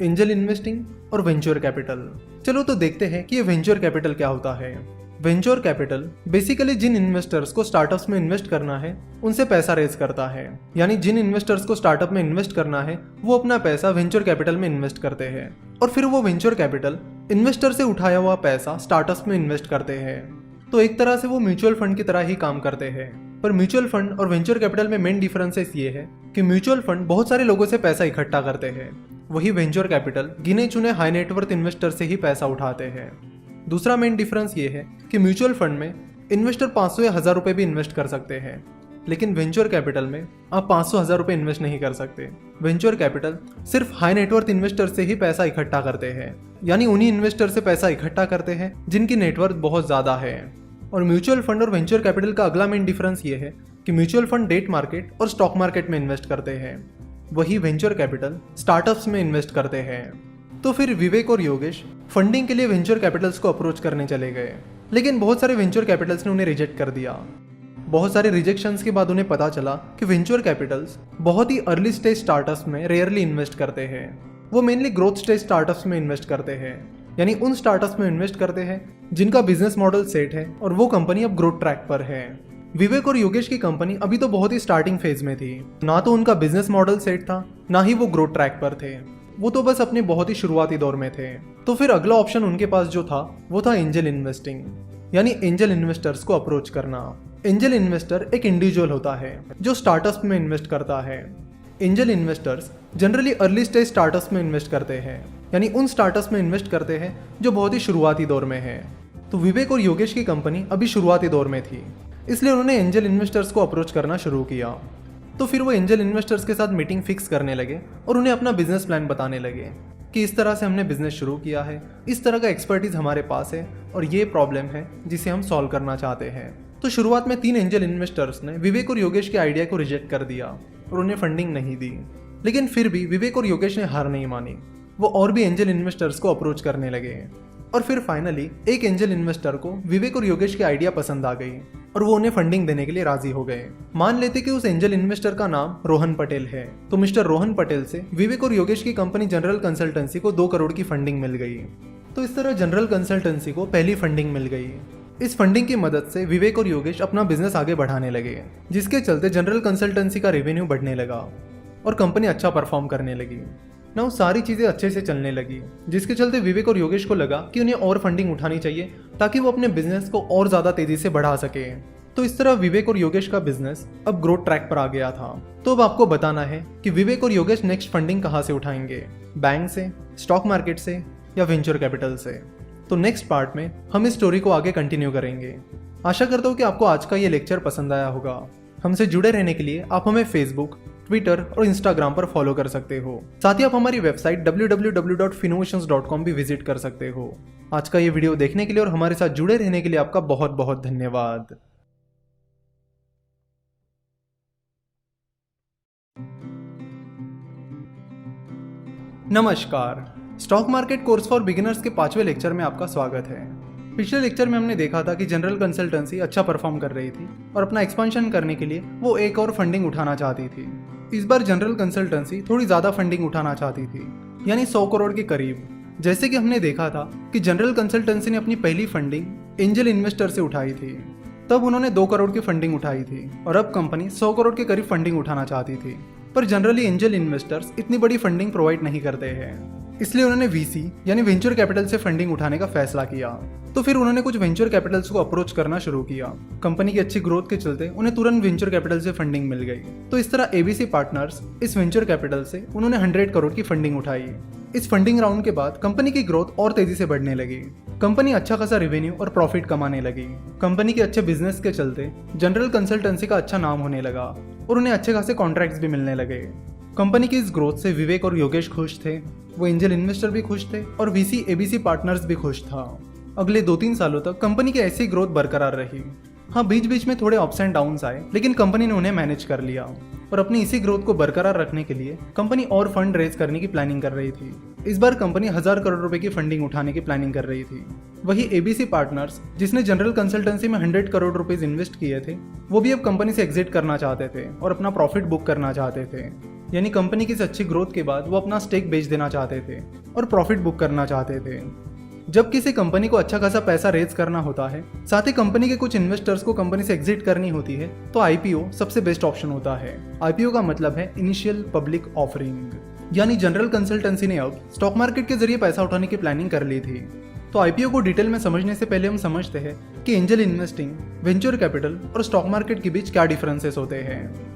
एंजल इन्वेस्टिंग और वेंचर कैपिटल। चलो तो देखते हैं कि ये वेंचर कैपिटल क्या होता है। वेंचर कैपिटल बेसिकली जिन इन्वेस्टर्स को स्टार्टअप्स में इन्वेस्ट करना है उनसे पैसा रेज करता है, यानी जिन इन्वेस्टर्स को स्टार्टअप में इन्वेस्ट करना है वो अपना पैसा वेंचर कैपिटल में इन्वेस्ट करते हैं और फिर वो वेंचर कैपिटल इन्वेस्टर से उठाया हुआ पैसा स्टार्टअप्स में इन्वेस्ट करते हैं। तो एक तरह से वो म्यूचुअल फंड की तरह ही काम करते हैं। पर म्यूचुअल फंड और वेंचर कैपिटल में मेन डिफरेंसेस ये है कि म्यूचुअल फंड बहुत सारे लोगों से पैसा इकट्ठा करते हैं, वही वेंचर कैपिटल गिने चुने हाई नेटवर्थ इन्वेस्टर से ही पैसा उठाते हैं। दूसरा मेन डिफरेंस ये है कि म्यूचुअल फंड में इन्वेस्टर 500 या 1000 रुपए भी इन्वेस्ट कर सकते हैं, लेकिन वेंचर कैपिटल में आप 500-1000 रुपए इन्वेस्ट नहीं कर सकते। वेंचर कैपिटल सिर्फ हाई नेटवर्थ इन्वेस्टर से ही पैसा इकट्ठा करते हैं, यानी उन्हीं इन्वेस्टर से पैसा इकट्ठा करते हैं जिनकी नेटवर्थ बहुत ज्यादा है। और म्यूचुअल फंड और वेंचर कैपिटल का अगला मेन डिफरेंस ये है कि म्यूचुअल फंड डेट मार्केट और स्टॉक मार्केट में इन्वेस्ट करते हैं, वही वेंचर कैपिटल स्टार्टअप्स में इन्वेस्ट करते हैं। तो फिर विवेक और योगेश फंडिंग के लिए वेंचर कैपिटल्स को अप्रोच करने चले गए, लेकिन बहुत सारे वेंचर कैपिटल्स ने उन्हें रिजेक्ट कर दिया। बहुत सारे रिजेक्शंस के बाद उन्हें पता चला कि वेंचर कैपिटल्स बहुत ही अर्ली स्टेज स्टार्टअप्स में रेयरली इन्वेस्ट करते हैं। वो मेनली ग्रोथ स्टेज स्टार्टअप्स में इन्वेस्ट करते हैं, यानी उन स्टार्टअप्स में इन्वेस्ट करते हैं जिनका बिजनेस मॉडल सेट है और वो कंपनी अब ग्रोथ ट्रैक पर है। विवेक और योगेश की कंपनी अभी तो बहुत ही स्टार्टिंग फेज में थी, ना तो उनका बिजनेस मॉडल सेट था ना ही वो ग्रोथ ट्रैक पर थे, वो तो बस अपने बहुत ही शुरुआती दौर में थे। तो फिर अगला ऑप्शन उनके पास जो था वो था एंजल इन्वेस्टिंग, यानी एंजल इन्वेस्टर्स को अप्रोच करना। एंजल इन्वेस्टर एक इंडिविजुअल होता है जो स्टार्टअप्स में इन्वेस्ट करता है। Angel investors generally early stage startups में इन्वेस्ट करते हैं, यानी उन स्टार्टअप्स में इन्वेस्ट करते हैं जो बहुत ही शुरुआती दौर में है। तो विवेक और योगेश की कंपनी अभी शुरुआती दौर में थी, इसलिए उन्होंने एंजल इन्वेस्टर्स को अप्रोच करना शुरू किया। तो फिर वो एंजल इन्वेस्टर्स के साथ मीटिंग फिक्स करने लगे और उन्हें अपना बिजनेस प्लान बताने लगे कि इस तरह से हमने बिजनेस शुरू किया है, इस तरह का एक्सपर्टीज हमारे पास है और ये प्रॉब्लम है जिसे हम सॉल्व करना चाहते हैं। तो शुरुआत में 3 एंजल इन्वेस्टर्स ने विवेक और योगेश के आइडिया को रिजेक्ट कर दिया और उन्हें फंडिंग नहीं दी, लेकिन फिर भी विवेक और योगेश ने हार नहीं मानी। वो और भी एंजल इन्वेस्टर्स को अप्रोच करने लगे और फिर फाइनली एक एंजल इन्वेस्टर को विवेक और योगेश की आइडिया पसंद आ गई और वो उन्हें फंडिंग देने के लिए राजी हो गए। मान लेते कि उस एंजल इन्वेस्टर का नाम रोहन पटेल है। तो मिस्टर रोहन पटेल से विवेक और योगेश की कंपनी जनरल कंसल्टेंसी को 2 करोड़ की फंडिंग मिल गई। तो इस तरह जनरल कंसल्टेंसी को पहली फंडिंग मिल गई। इस फंडिंग की मदद से विवेक और योगेश अपना बिजनेस आगे बढ़ाने लगे, जिसके चलते जनरल कंसल्टेंसी का रेवेन्यू बढ़ने लगा और कंपनी अच्छा परफॉर्म करने लगी। नाउ सारी चीज़ें अच्छे से चलने लगी, जिसके चलते विवेक और योगेश को लगा कि उन्हें और फंडिंग उठानी चाहिए ताकि वो अपने बिजनेस को और ज़्यादा तेज़ी से बढ़ा सके। तो इस तरह विवेक और योगेश का बिजनेस अब ग्रोथ ट्रैक पर आ गया था। तो अब आपको बताना है कि विवेक और योगेश नेक्स्ट फंडिंग कहाँ से उठाएंगे, बैंक से, स्टॉक मार्केट से या वेंचर कैपिटल से। तो नेक्स्ट पार्ट में हम इस स्टोरी को आगे कंटिन्यू करेंगे। आशा करता हूँ कि आपको आज का ये लेक्चर पसंद आया होगा। हमसे जुड़े रहने के लिए आप हमें फेसबुक, ट्विटर और इंस्टाग्राम पर फॉलो कर सकते हो। साथ ही आप हमारी वेबसाइट www.finnovations.com भी विजिट कर सकते हो। आज का ये वीडियो देखने के लिए और हमारे साथ जुड़े रहने के लिए आपका बहुत बहुत धन्यवाद। नमस्कार, stock market course for beginners के 5वें लेक्चर में आपका स्वागत है। पिछले लेक्चर में हमने देखा था कि जनरल कंसल्टेंसी अच्छा परफॉर्म कर रही थी और अपना एक्सपेंशन करने के लिए वो एक और फंडिंग उठाना चाहती थी। इस बार जनरल कंसल्टेंसी थोड़ी ज़्यादा फंडिंग उठाना चाहती थी, यानी 100 करोड़ के करीब। जैसे कि हमने देखा था कि जनरल कंसल्टेंसी ने अपनी पहली फंडिंग एंजल इन्वेस्टर से उठाई थी, तब उन्होंने 2 करोड़ की फंडिंग उठाई थी और अब कंपनी 100 करोड़ के करीब फंडिंग उठाना चाहती थी। पर जनरली एंजल इन्वेस्टर्स इतनी बड़ी फंडिंग प्रोवाइड नहीं करते हैं, इसलिए उन्होंने वीसी यानी वेंचर कैपिटल से फंडिंग उठाने का फैसला किया। तो फिर उन्होंने कुछ वेंचर कैपिटल्स को अप्रोच करना शुरू किया। कंपनी की अच्छी ग्रोथ के चलते उन्हें तुरंत वेंचर कैपिटल से फंडिंग मिल गई। तो इस तरह एबीसी पार्टनर्स इस वेंचर कैपिटल से उन्होंने 100 करोड़ की फंडिंग उठाई। इस फंडिंग राउंड के बाद कंपनी की ग्रोथ और तेजी से बढ़ने लगी। कंपनी अच्छा खासा रेवेन्यू और प्रॉफिट कमाने लगी। कंपनी के अच्छे बिजनेस के चलते जनरल कंसल्टेंसी का अच्छा नाम होने लगा और उन्हें अच्छे खासे कॉन्ट्रैक्ट्स भी मिलने लगे। कंपनी की इस ग्रोथ से विवेक और योगेश खुश थे, वो एंजल इन्वेस्टर भी खुश थे और वीसी एबीसी पार्टनर्स भी खुश था। अगले 2-3 सालों तक कंपनी की ऐसी ग्रोथ बरकरार रही। हाँ, बीच बीच में थोड़े अप्स एंड डाउन्स आए, लेकिन कंपनी ने उन्हें मैनेज कर लिया और अपनी इसी ग्रोथ को बरकरार रखने के लिए कंपनी और फंड रेज करने की प्लानिंग कर रही थी। इस बार कंपनी 1000 करोड़ रुपए की फंडिंग उठाने की प्लानिंग कर रही थी। वही एबीसी पार्टनर्स, जिसने जनरल कंसल्टेंसी में 100 करोड़ रुपए इन्वेस्ट किए थे, वो भी अब कंपनी से एग्जिट करना चाहते थे और अपना प्रॉफिट बुक करना चाहते थे। यानी कंपनी की इस अच्छी ग्रोथ के बाद वो अपना स्टेक बेच देना चाहते थे और प्रॉफिट बुक करना चाहते थे। जब किसी कंपनी को अच्छा खासा पैसा रेज करना होता है, साथ ही कंपनी के कुछ इन्वेस्टर्स को कंपनी से एग्जिट करनी होती है, तो आईपीओ सबसे बेस्ट ऑप्शन होता है। आईपीओ का मतलब है इनिशियल पब्लिक ऑफरिंग। यानी जनरल कंसल्टेंसी ने अब स्टॉक मार्केट के जरिए पैसा उठाने की प्लानिंग कर ली थी। तो आईपीओ को डिटेल में समझने से पहले हम समझते हैं कि एंजल इन्वेस्टिंग, वेंचर कैपिटल और स्टॉक मार्केट के बीच क्या डिफरेंसेस होते हैं।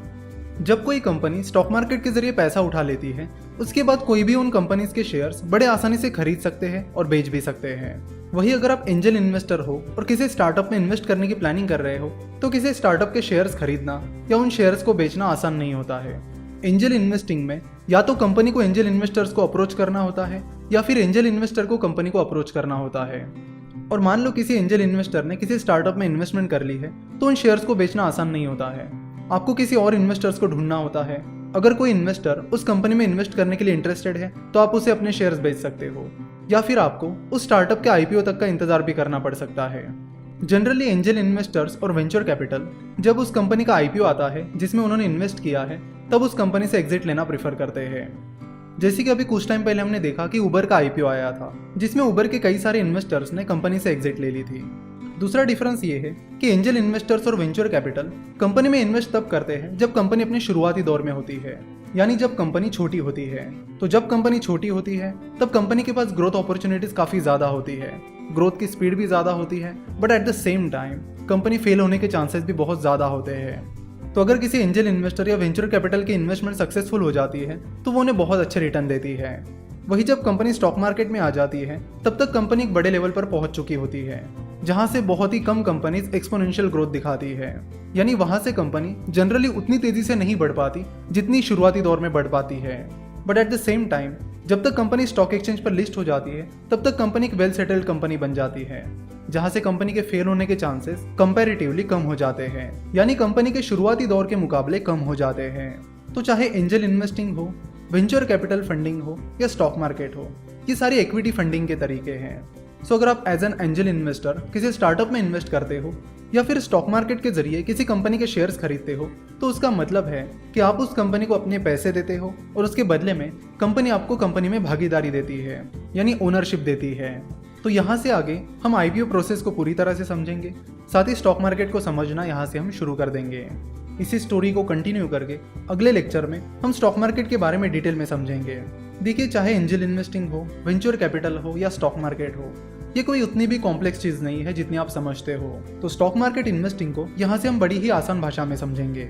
जब कोई कंपनी स्टॉक मार्केट के जरिए पैसा उठा लेती है, उसके बाद कोई भी उन कंपनीज के शेयर्स बड़े आसानी से खरीद सकते हैं और बेच भी सकते हैं। वही अगर आप एंजल इन्वेस्टर हो और किसी स्टार्टअप में इन्वेस्ट करने की प्लानिंग कर रहे हो, तो किसी स्टार्टअप के शेयर्स खरीदना या उन शेयर्स को बेचना आसान नहीं होता है। एंजल इन्वेस्टिंग में या तो कंपनी को एंजल इन्वेस्टर्स को अप्रोच करना होता है या फिर एंजल इन्वेस्टर को कंपनी को अप्रोच करना होता है। और मान लो किसी एंजल इन्वेस्टर ने किसी स्टार्टअप में इन्वेस्टमेंट कर ली है, तो उन शेयर्स को बेचना आसान नहीं होता है। आपको किसी और इन्वेस्टर्स को ढूंढना होता है। अगर कोई इन्वेस्टर उस कंपनी में इन्वेस्ट करने के लिए इंटरेस्टेड है, तो आप उसे अपने शेयर्स बेच सकते हो, या फिर आपको उस स्टार्टअप के आईपीओ तक का इंतजार भी करना पड़ सकता है। जनरली एंजल इन्वेस्टर्स और वेंचर कैपिटल जब उस कंपनी का आईपीओ आता है जिसमें उन्होंने इन्वेस्ट किया है, तब उस कंपनी से एग्जिट लेना प्रेफर करते हैं। जैसे कि अभी कुछ टाइम पहले हमने देखा कि उबर का आईपीओ आया था, जिसमें उबर के कई सारे इन्वेस्टर्स ने कंपनी से एग्जिट ले ली थी। दूसरा डिफरेंस ये है कि एंजल इन्वेस्टर्स और वेंचर कैपिटल कंपनी में इन्वेस्ट तब करते हैं जब कंपनी अपने शुरुआती दौर में होती है, यानी जब कंपनी छोटी होती है। तो जब कंपनी छोटी होती है, तब कंपनी के पास ग्रोथ अपॉर्चुनिटीज काफी ज्यादा होती है, ग्रोथ की स्पीड भी ज्यादा होती है, but at the same time company fail होने के चांसेस भी बहुत ज्यादा होते हैं। तो अगर किसी एंजल इन्वेस्टर या वेंचर कैपिटल की इन्वेस्टमेंट सक्सेसफुल हो जाती है, तो वो उन्हें बहुत अच्छे रिटर्न देती है। वही जब कंपनी स्टॉक मार्केट में आ जाती है, तब तक कंपनी एक बड़े लेवल पर पहुंच चुकी होती है, जहां से बहुत ही कम कंपनीज एक्सपोनेंशियल ग्रोथ दिखाती है। यानी वहां से कंपनी जनरली उतनी तेजी से नहीं बढ़ पाती जितनी शुरुआती दौर में बढ़ पाती है। But at the same time जब तक कंपनी स्टॉक एक्सचेंज पर लिस्ट हो जाती है, तब तक कंपनी एक वेल सेटल्ड कंपनी बन जाती है, जहां से कंपनी के फेल होने के चांसेस कंपैरेटिवली कम हो जाते हैं, यानी कंपनी के शुरुआती दौर के मुकाबले कम हो जाते हैं। तो चाहे एंजल इन्वेस्टिंग हो, वेंचर कैपिटल फंडिंग हो या स्टॉक मार्केट हो, ये सारी इक्विटी फंडिंग के तरीके हैं। सो अगर आप एज एन एंजल इन्वेस्टर किसी स्टार्टअप में इन्वेस्ट करते हो या फिर स्टॉक मार्केट के जरिए किसी कंपनी के शेयर्स खरीदते हो, तो उसका मतलब है कि आप उस कंपनी को अपने पैसे देते हो और उसके बदले में कंपनी आपको कंपनी में भागीदारी देती है, यानी ओनरशिप देती है। तो यहाँ से आगे हम आईपीओ प्रोसेस को पूरी तरह से समझेंगे, साथ ही स्टॉक मार्केट को समझना यहाँ से हम शुरू कर देंगे। इसी स्टोरी को कंटिन्यू करके अगले लेक्चर में हम स्टॉक मार्केट के बारे में डिटेल में समझेंगे। देखिए, चाहे एंजल इन्वेस्टिंग हो, वेंचर कैपिटल हो या स्टॉक मार्केट हो, ये कोई उतनी भी कॉम्प्लेक्स चीज नहीं है जितनी आप समझते हो। तो स्टॉक मार्केट इन्वेस्टिंग को यहाँ से हम बड़ी ही आसान भाषा में समझेंगे।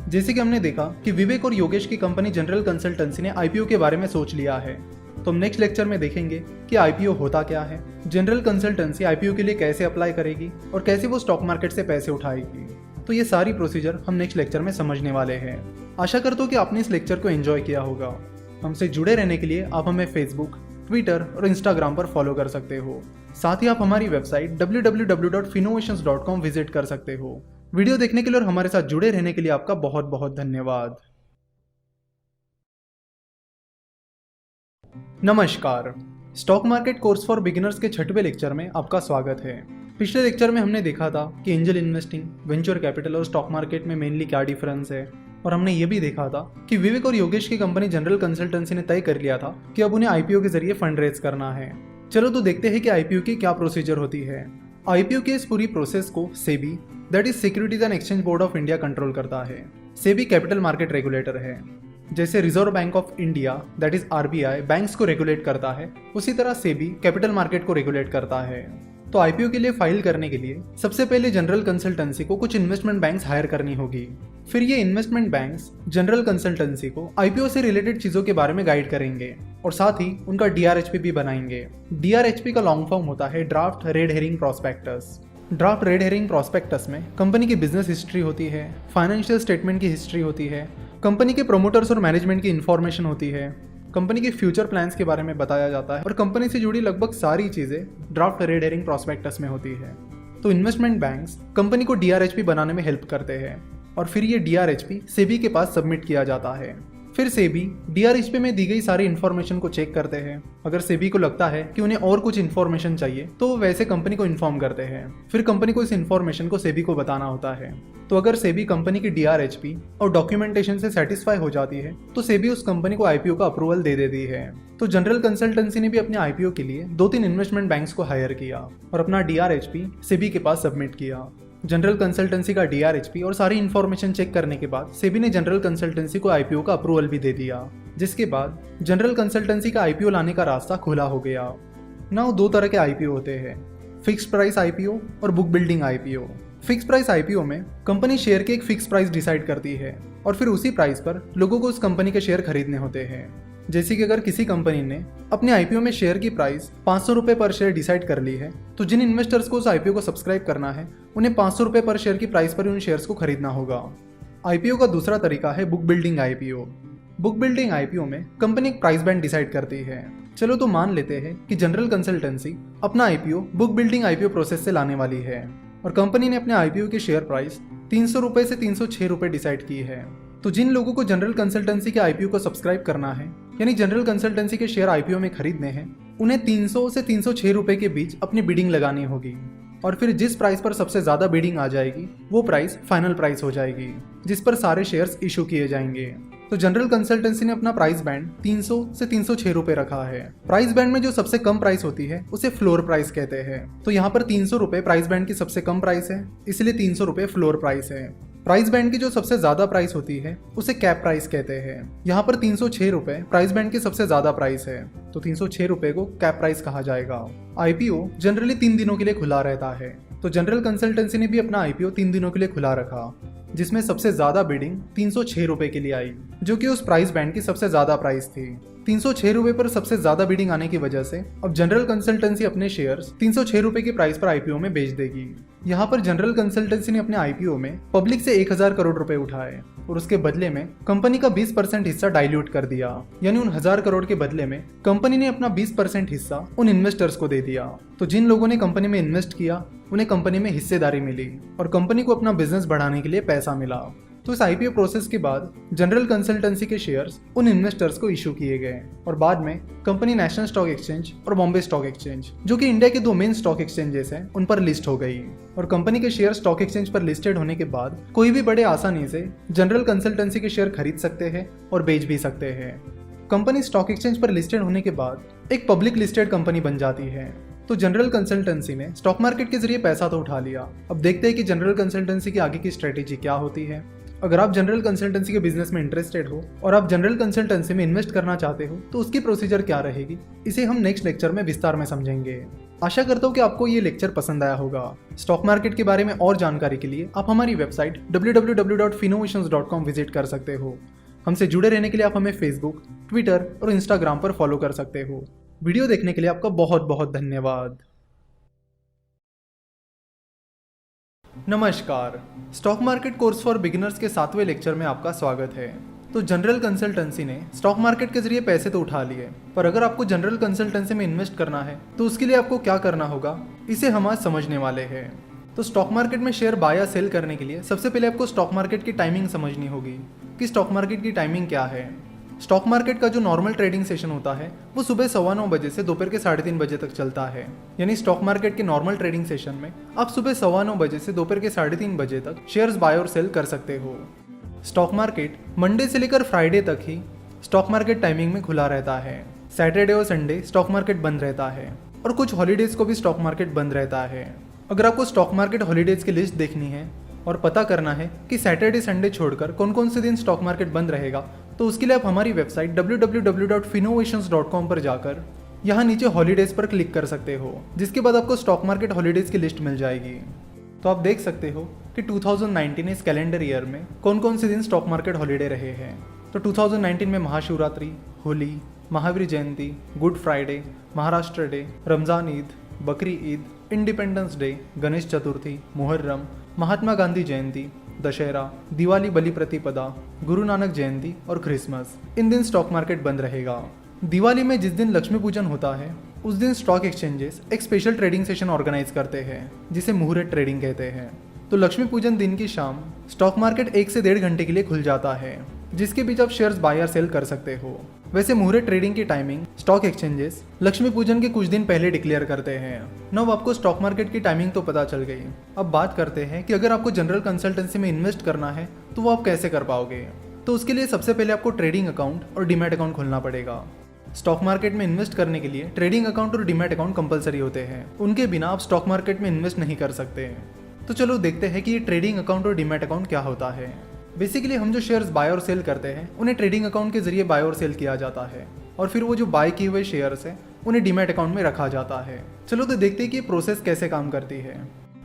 जैसे कि हमने देखा कि विवेक और योगेश की कंपनी जनरल कंसल्टेंसी ने आईपीओ के बारे में सोच लिया है, तो हम नेक्स्ट लेक्चर में देखेंगे कि आईपीओ होता क्या है, जनरल कंसल्टेंसी आईपीओ के लिए कैसे अप्लाई करेगी और कैसे वो स्टॉक मार्केट से पैसे उठाएगी। तो ये सारी प्रोसीजर हम नेक्स्ट लेक्चर में समझने वाले हैं। आशा करता हूँ कि आपने इस लेक्चर को एंजॉय किया होगा। हमसे जुड़े रहने के लिए आप हमें फेसबुक, ट्विटर और इंस्टाग्राम पर फॉलो कर सकते हो। साथ ही आप हमारी वेबसाइट www.finnovations.com विजिट कर सकते हो। वीडियो देखने के लिए और हमारे साथ जुड़े रहने के लिए आपका बहुत बहुत धन्यवाद। नमस्कार, stock market course for beginners के 6वें लेक्चर में आपका स्वागत है। पिछले लेक्चर में हमने देखा था कि एंजल इन्वेस्टिंग, वेंचर कैपिटल और स्टॉक मार्केट में मेनली क्या डिफरेंस है, और हमने ये भी देखा था कि विवेक और योगेश की कंपनी जनरल कंसल्टेंसी ने तय कर लिया था कि अब उन्हें आईपीओ के जरिए फंड रेज करना है। चलो तो देखते हैं कि आईपीओ की क्या प्रोसीजर होती है। आईपीओ की इस पूरी प्रोसेस को SEBI, that is securities and exchange board of India, control करता है। सेबी कैपिटल मार्केट रेगुलेटर है। जैसे reserve bank of India, that is RBI, banks को रेगुलेट करता है, उसी तरह सेबी कैपिटल मार्केट को रेगुलेट करता है। तो आईपीओ के लिए फाइल करने के लिए सबसे पहले जनरल कंसल्टेंसी को कुछ इन्वेस्टमेंट बैंक्स हायर करनी होगी। फिर ये इन्वेस्टमेंट बैंक्स जनरल कंसल्टेंसी को आईपीओ से रिलेटेड चीजों के बारे में गाइड करेंगे और साथ ही उनका डीआरएचपी भी बनाएंगे। डीआरएचपी का लॉन्ग फॉर्म होता है draft red herring prospectus. Draft red herring prospectus में कंपनी की बिजनेस हिस्ट्री होती है, फाइनेंशियल स्टेटमेंट की हिस्ट्री होती है, कंपनी के प्रोमोटर्स और मैनेजमेंट की इंफॉर्मेशन होती है, कंपनी के फ्यूचर प्लान्स के बारे में बताया जाता है और कंपनी से जुड़ी लगभग सारी चीजें ड्राफ्ट रेड हेरिंग प्रोस्पेक्टस में होती है। तो इन्वेस्टमेंट बैंक्स कंपनी को डीआरएचपी बनाने में हेल्प करते हैं और फिर ये डीआरएचपी सेबी के पास सबमिट किया जाता है। फिर सेबी डीआरएचपी में दी गई सारी इन्फॉर्मेशन को चेक करते हैं। अगर सेबी को लगता है कि उन्हें और कुछ इन्फॉर्मेशन चाहिए तो वो वैसे कंपनी को इन्फॉर्म करते हैं। फिर कंपनी को इस इन्फॉर्मेशन को सेबी को बताना होता है। तो अगर सेबी कंपनी की डीआरएचपी और डॉक्यूमेंटेशन से सेटिस्फाई हो जाती है तो सेबी उस कंपनी को आईपीओ का अप्रूवल दे देती है। तो जनरल कंसल्टेंसी ने भी अपने आईपीओ के लिए 2-3 इन्वेस्टमेंट बैंक्स को हायर किया और अपना डीआरएचपी सेबी के पास सबमिट किया। जनरल कंसल्टेंसी का डीआरएचपी और सारी इन्फॉर्मेशन चेक करने के बाद सेबी ने जनरल कंसल्टेंसी को आईपीओ का अप्रूवल भी दे दिया, जिसके बाद जनरल कंसल्टेंसी का आईपीओ लाने का रास्ता खुला हो गया। नाउ 2 तरह के आईपीओ होते हैं, फिक्स्ड प्राइस आईपीओ और book building IPO. Fix price IPO में कंपनी शेयर के एक फिक्स प्राइस डिसाइड करती है और फिर उसी प्राइस पर लोगों को उस कंपनी के शेयर खरीदने होते हैं। जैसे कि अगर किसी कंपनी ने अपने आईपीओ में शेयर की प्राइस 500 रुपये पर शेयर डिसाइड कर ली है तो जिन इन्वेस्टर्स को उस आईपीओ को सब्सक्राइब करना है उन्हें 500 रुपये पर शेयर की प्राइस पर उन शेयर्स को खरीदना होगा। आईपीओ का दूसरा तरीका है book building IPO. Book building IPO में कंपनी एक प्राइस बैंड डिसाइड करती है। चलो तो मान लेते हैं कि जनरल कंसल्टेंसी अपना IPO book building IPO process से लाने वाली है और कंपनी ने अपने आईपीओ की शेयर प्राइस 300 रुपये से 306 रुपये डिसाइड की है। तो जिन लोगों को जनरल कंसल्टेंसी के आईपीओ को सब्सक्राइब करना है, यानी जनरल कंसल्टेंसी के शेयर आईपीओ में खरीदने हैं, उन्हें 300 से 306 रुपये के बीच अपनी बिडिंग लगानी होगी और फिर जिस प्राइस पर सबसे ज्यादा बिडिंग आ जाएगी वो प्राइस फाइनल प्राइस हो जाएगी, जिस पर सारे शेयर्स इशू किए जाएंगे। तो जनरल कंसल्टेंसी ने अपना प्राइस बैंड 300 से 306 रुपये रखा है। प्राइस बैंड में जो सबसे कम प्राइस होती है उसे फ्लोर प्राइस कहते हैं। तो यहाँ पर 300 रुपये प्राइस बैंड की सबसे कम प्राइस है, इसलिए 300 रुपये फ्लोर प्राइस है। प्राइस बैंड की जो सबसे ज्यादा प्राइस होती है उसे कैप प्राइस कहते हैं। यहाँ पर 306 रुपये प्राइस बैंड की सबसे ज्यादा प्राइस है, तो 306 रुपये को कैप प्राइस कहा जाएगा। आईपीओ जनरली 3 दिनों के लिए खुला रहता है, तो जनरल कंसल्टेंसी ने भी अपना आईपीओ 3 दिनों के लिए खुला रखा, जिसमें सबसे ज्यादा बिडिंग 306 रुपये के लिए आई, जो कि उस प्राइस बैंड की सबसे ज्यादा प्राइस थी। 306 रुपये पर सबसे ज्यादा बिडिंग आने की वजह से अब जनरल कंसल्टेंसी अपने शेयर्स 306 रुपये की प्राइस पर आईपीओ में बेच देगी। यहाँ पर जनरल कंसल्टेंसी ने अपने आईपीओ में पब्लिक से 1000 करोड़ रुपए उठाए और उसके बदले में कंपनी का 20% हिस्सा डाइल्यूट कर दिया, यानी उन 1000 करोड़ के बदले में कंपनी ने अपना 20% हिस्सा उन इन्वेस्टर्स को दे दिया। तो जिन लोगों ने कंपनी में इन्वेस्ट किया उन्हें कंपनी में हिस्सेदारी मिली और कंपनी को अपना बिजनेस बढ़ाने के लिए पैसा मिला। तो इस आईपीओ प्रोसेस के बाद जनरल कंसल्टेंसी के शेयर्स उन इन्वेस्टर्स को इशू किए गए और बाद में कंपनी नेशनल स्टॉक एक्सचेंज और बॉम्बे स्टॉक एक्सचेंज, जो कि इंडिया के 2 मेन स्टॉक एक्सचेंजेस हैं, उन पर लिस्ट हो गई। और कंपनी के शेयर स्टॉक एक्सचेंज पर लिस्टेड होने के बाद कोई भी बड़े आसानी से जनरल कंसल्टेंसी के शेयर खरीद सकते हैं और बेच भी सकते हैं। कंपनी स्टॉक एक्सचेंज पर लिस्टेड होने के बाद एक पब्लिक लिस्टेड कंपनी बन जाती है। तो जनरल कंसल्टेंसी ने स्टॉक मार्केट के जरिए पैसा तो उठा लिया। अब देखते हैं कि जनरल कंसल्टेंसी की आगे की स्ट्रेटेजी क्या होती है। अगर आप जनरल कंसल्टेंसी के बिजनेस में इंटरेस्टेड हो और आप जनरल कंसल्टेंसी में इन्वेस्ट करना चाहते हो तो उसकी प्रोसीजर क्या रहेगी, इसे हम नेक्स्ट लेक्चर में विस्तार में समझेंगे। आशा करता हूँ कि आपको ये लेक्चर पसंद आया होगा। स्टॉक मार्केट के बारे में और जानकारी के लिए आप हमारी वेबसाइट www.finnovations.com विजिट कर सकते हो। हमसे जुड़े रहने के लिए आप हमें फेसबुक, ट्विटर और इंस्टाग्राम पर फॉलो कर सकते हो। वीडियो देखने के लिए आपका बहुत बहुत धन्यवाद। नमस्कार, stock market course for beginners के 7वें लेक्चर में आपका स्वागत है। तो जनरल कंसल्टेंसी ने स्टॉक मार्केट के जरिए पैसे तो उठा लिए, पर अगर आपको जनरल कंसल्टेंसी में इन्वेस्ट करना है तो उसके लिए आपको क्या करना होगा, इसे हम आज समझने वाले हैं। तो स्टॉक मार्केट में शेयर बाय या सेल करने के लिए सबसे पहले आपको स्टॉक मार्केट की टाइमिंग समझनी होगी कि स्टॉक मार्केट की टाइमिंग क्या है। स्टॉक मार्केट का जो नॉर्मल ट्रेडिंग सेशन होता है वो सुबह 9:15 बजे से दोपहर के 3:30 बजे तक चलता है। यानी स्टॉक मार्केट के नॉर्मल ट्रेडिंग सेशन में आप सुबह 9:15 बजे से दोपहर के 3:30 बजे तक शेयर्स बाय और सेल कर सकते हो। स्टॉक मार्केट मंडे से लेकर फ्राइडे तक ही स्टॉक मार्केट टाइमिंग में खुला रहता है। सैटरडे और संडे स्टॉक मार्केट बंद रहता है और कुछ हॉलीडेज को भी स्टॉक मार्केट बंद रहता है। अगर आपको स्टॉक मार्केट हॉलीडेज की लिस्ट देखनी है और पता करना है कि सैटरडे संडे छोड़कर कौन कौन से दिन स्टॉक मार्केट बंद रहेगा, तो उसके लिए आप हमारी वेबसाइट www.finnovations.com पर जाकर यहाँ नीचे हॉलीडेज पर क्लिक कर सकते हो, जिसके बाद आपको स्टॉक मार्केट हॉलीडेज की लिस्ट मिल जाएगी। तो आप देख सकते हो कि 2019 इस कैलेंडर ईयर में कौन कौन से दिन स्टॉक मार्केट हॉलीडे रहे हैं। तो 2019 में Mahashivratri, Holi, Mahavir Jayanti, Good Friday, Maharashtra Day, Ramzan Eid, Bakri Eid, Independence Day, Ganesh Chaturthi, Muharram, Mahatma Gandhi Jayanti, Dussehra, Diwali, Bali Pratipada, Guru Nanak जयंती और क्रिसमस। इन दिन स्टॉक मार्केट बंद रहेगा। दिवाली में जिस दिन लक्ष्मी पूजन होता है उस दिन स्टॉक एक्सचेंजेस एक स्पेशल ट्रेडिंग सेशन ऑर्गेनाइज करते हैं, जिसे मुहूर्त ट्रेडिंग कहते हैं। तो लक्ष्मी पूजन दिन की शाम स्टॉक मार्केट 1 से 1.5 घंटे के लिए खुल जाता है, जिसके बीच आप शेयर्स बाय या सेल कर सकते हो। वैसे मुहूर्त ट्रेडिंग की टाइमिंग स्टॉक एक्सचेंजेस लक्ष्मी पूजन के कुछ दिन पहले डिक्लेयर करते हैं। अब आपको स्टॉक मार्केट की टाइमिंग तो पता चल गई। अब बात करते हैं कि अगर आपको जनरल कंसल्टेंसी में इन्वेस्ट करना है तो वो आप कैसे कर पाओगे। तो उसके लिए सबसे पहले आपको ट्रेडिंग अकाउंट और डीमैट अकाउंट खोलना पड़ेगा। स्टॉक मार्केट में इन्वेस्ट करने के लिए ट्रेडिंग अकाउंट और डीमैट अकाउंट कंपलसरी होते हैं, उनके बिना आप स्टॉक मार्केट में इन्वेस्ट नहीं कर सकते। तो चलो देखते हैं कि ये ट्रेडिंग अकाउंट और डीमैट अकाउंट क्या होता है। बेसिकली हम जो शेयर्स बाय और सेल करते हैं उन्हें ट्रेडिंग अकाउंट के जरिए बाय और सेल किया जाता है, और फिर वो जो बाय किए हुए शेयर्स हैं उन्हें डीमैट अकाउंट में रखा जाता है। चलो तो देखते हैं कि ये प्रोसेस कैसे काम करती है।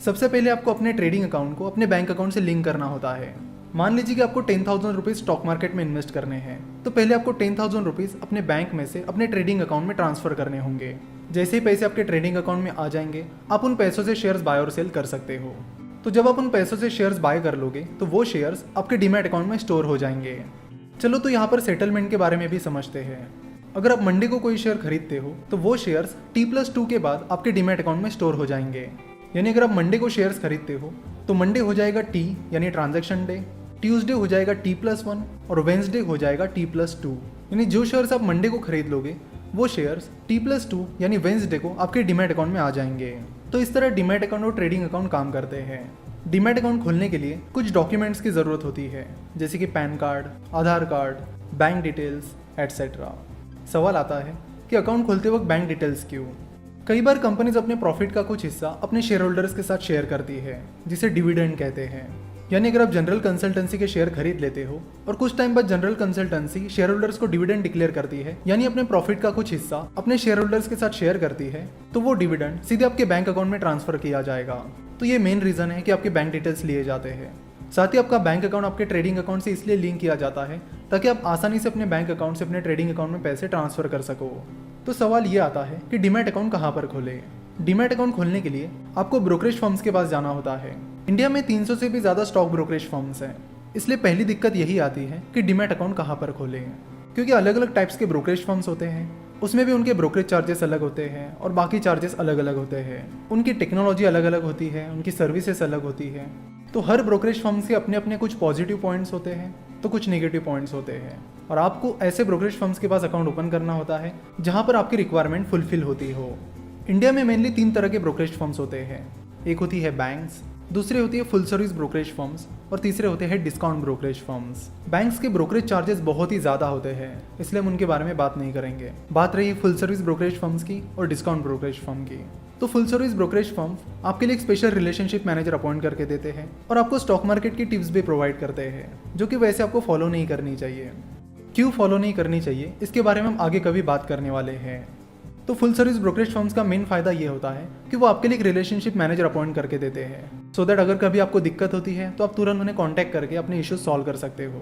सबसे पहले आपको अपने ट्रेडिंग अकाउंट को अपने बैंक अकाउंट से लिंक करना होता है। मान लीजिए कि आपको 10,000 रुपीज़ स्टॉक मार्केट में इन्वेस्ट करने हैं, तो पहले आपको 10,000 रुपीज़ अपने बैंक में से अपने ट्रेडिंग अकाउंट में ट्रांसफर करने होंगे। जैसे ही पैसे आपके ट्रेडिंग अकाउंट में आ जाएंगे, आप उन पैसों से शेयर्स बाय और सेल कर सकते हो। तो जब आप उन पैसों से शेयर्स बाय कर लोगे तो वो शेयर्स आपके डीमैट अकाउंट में स्टोर हो जाएंगे। चलो तो यहाँ पर सेटलमेंट के बारे में भी समझते हैं। अगर आप मंडे को कोई शेयर खरीदते हो तो वो शेयर्स T+2 के बाद आपके डीमैट अकाउंट में स्टोर हो जाएंगे। यानी अगर आप मंडे को शेयर्स खरीदते हो तो मंडे हो जाएगा T यानी ट्रांजैक्शन डे, ट्यूसडे हो जाएगा T+1 और वेंसडे हो जाएगा T+2। यानी जो शेयर्स आप मंडे को खरीद लोगे वो शेयर्स T+2 यानी वेंसडे को आपके डीमैट अकाउंट में आ जाएंगे। तो इस तरह डीमैट अकाउंट और ट्रेडिंग अकाउंट काम करते हैं। डीमैट अकाउंट खोलने के लिए कुछ डॉक्यूमेंट्स की ज़रूरत होती है, जैसे कि पैन कार्ड, आधार कार्ड, बैंक डिटेल्स एटसेट्रा। सवाल आता है कि अकाउंट खोलते वक्त बैंक डिटेल्स क्यों? कई बार कंपनीज अपने प्रॉफिट का कुछ हिस्सा अपने शेयर होल्डर्स के साथ शेयर करती है, जिसे डिविडेंड कहते हैं। यानी अगर आप जनरल कंसल्टेंसी के शेयर खरीद लेते हो और कुछ टाइम बाद जनरल कंसल्टेंसी शेयर होल्डर्स को डिविडेंड डिक्लेयर करती है, यानी अपने प्रॉफिट का कुछ हिस्सा अपने शेयर होल्डर्स के साथ शेयर करती है, तो वो डिविडेंड सीधे आपके बैंक अकाउंट में ट्रांसफर किया जाएगा। तो ये मेन रीजन है कि आपके बैंक डिटेल्स लिए जाते हैं। साथ ही आपका बैंक अकाउंट आपके ट्रेडिंग अकाउंट से इसलिए लिंक किया जाता है ताकि आप आसानी से अपने बैंक अकाउंट से अपने ट्रेडिंग अकाउंट में पैसे ट्रांसफर कर सको। तो सवाल ये आता है कि डीमैट अकाउंट कहाँ पर खोले। डीमैट अकाउंट खोलने के लिए आपको ब्रोकरेज फर्म्स के पास जाना होता है। इंडिया में 300 से भी ज़्यादा स्टॉक ब्रोकरेज फर्म्स हैं, इसलिए पहली दिक्कत यही आती है कि डीमैट अकाउंट कहाँ पर खोलें, क्योंकि अलग अलग टाइप्स के ब्रोकरेज फर्म्स होते हैं, उसमें भी उनके ब्रोकरेज चार्जेस अलग होते हैं और बाकी चार्जेस अलग अलग होते हैं। उनकी टेक्नोलॉजी अलग अलग होती है, उनकी सर्विसेज अलग होती है। तो हर ब्रोकरेज फर्म्स के अपने अपने कुछ पॉजिटिव पॉइंट्स होते हैं तो कुछ नेगेटिव पॉइंट्स होते हैं, और आपको ऐसे ब्रोकरेज फर्म्स के पास अकाउंट ओपन करना होता है जहाँ पर आपकी रिक्वायरमेंट फुलफिल होती हो। इंडिया में मेनली 3 तरह के ब्रोकरेज फर्म्स होते हैं। एक होती है बैंक्स, दूसरे होती है फुल सर्विस ब्रोकरेज फर्म्स और तीसरे होते हैं डिस्काउंट ब्रोकरेज फर्म्स। बैंक्स के ब्रोकरेज चार्जेस बहुत ही ज़्यादा होते हैं, इसलिए हम उनके बारे में बात नहीं करेंगे। बात रही फुल सर्विस ब्रोकरेज फर्म्स की और डिस्काउंट ब्रोकरेज फर्म की। तो फुल सर्विस ब्रोकरेज फर्म आपके लिए एक स्पेशल रिलेशनशिप मैनेजर अपॉइंट करके देते हैं और आपको स्टॉक मार्केट की टिप्स भी प्रोवाइड करते हैं, जो कि वैसे आपको फॉलो नहीं करनी चाहिए। क्यों फॉलो नहीं करनी चाहिए इसके बारे में हम आगे कभी बात करने वाले हैं। तो फुल सर्विस ब्रोकरेज फर्म्स का मेन फायदा ये होता है कि वो आपके लिए एक रिलेशनशिप मैनेजर अपॉइंट करके देते हैं, सो दैट अगर कभी आपको दिक्कत होती है तो आप तुरंत उन्हें कांटेक्ट करके अपने इश्यूज सॉल्व कर सकते हो।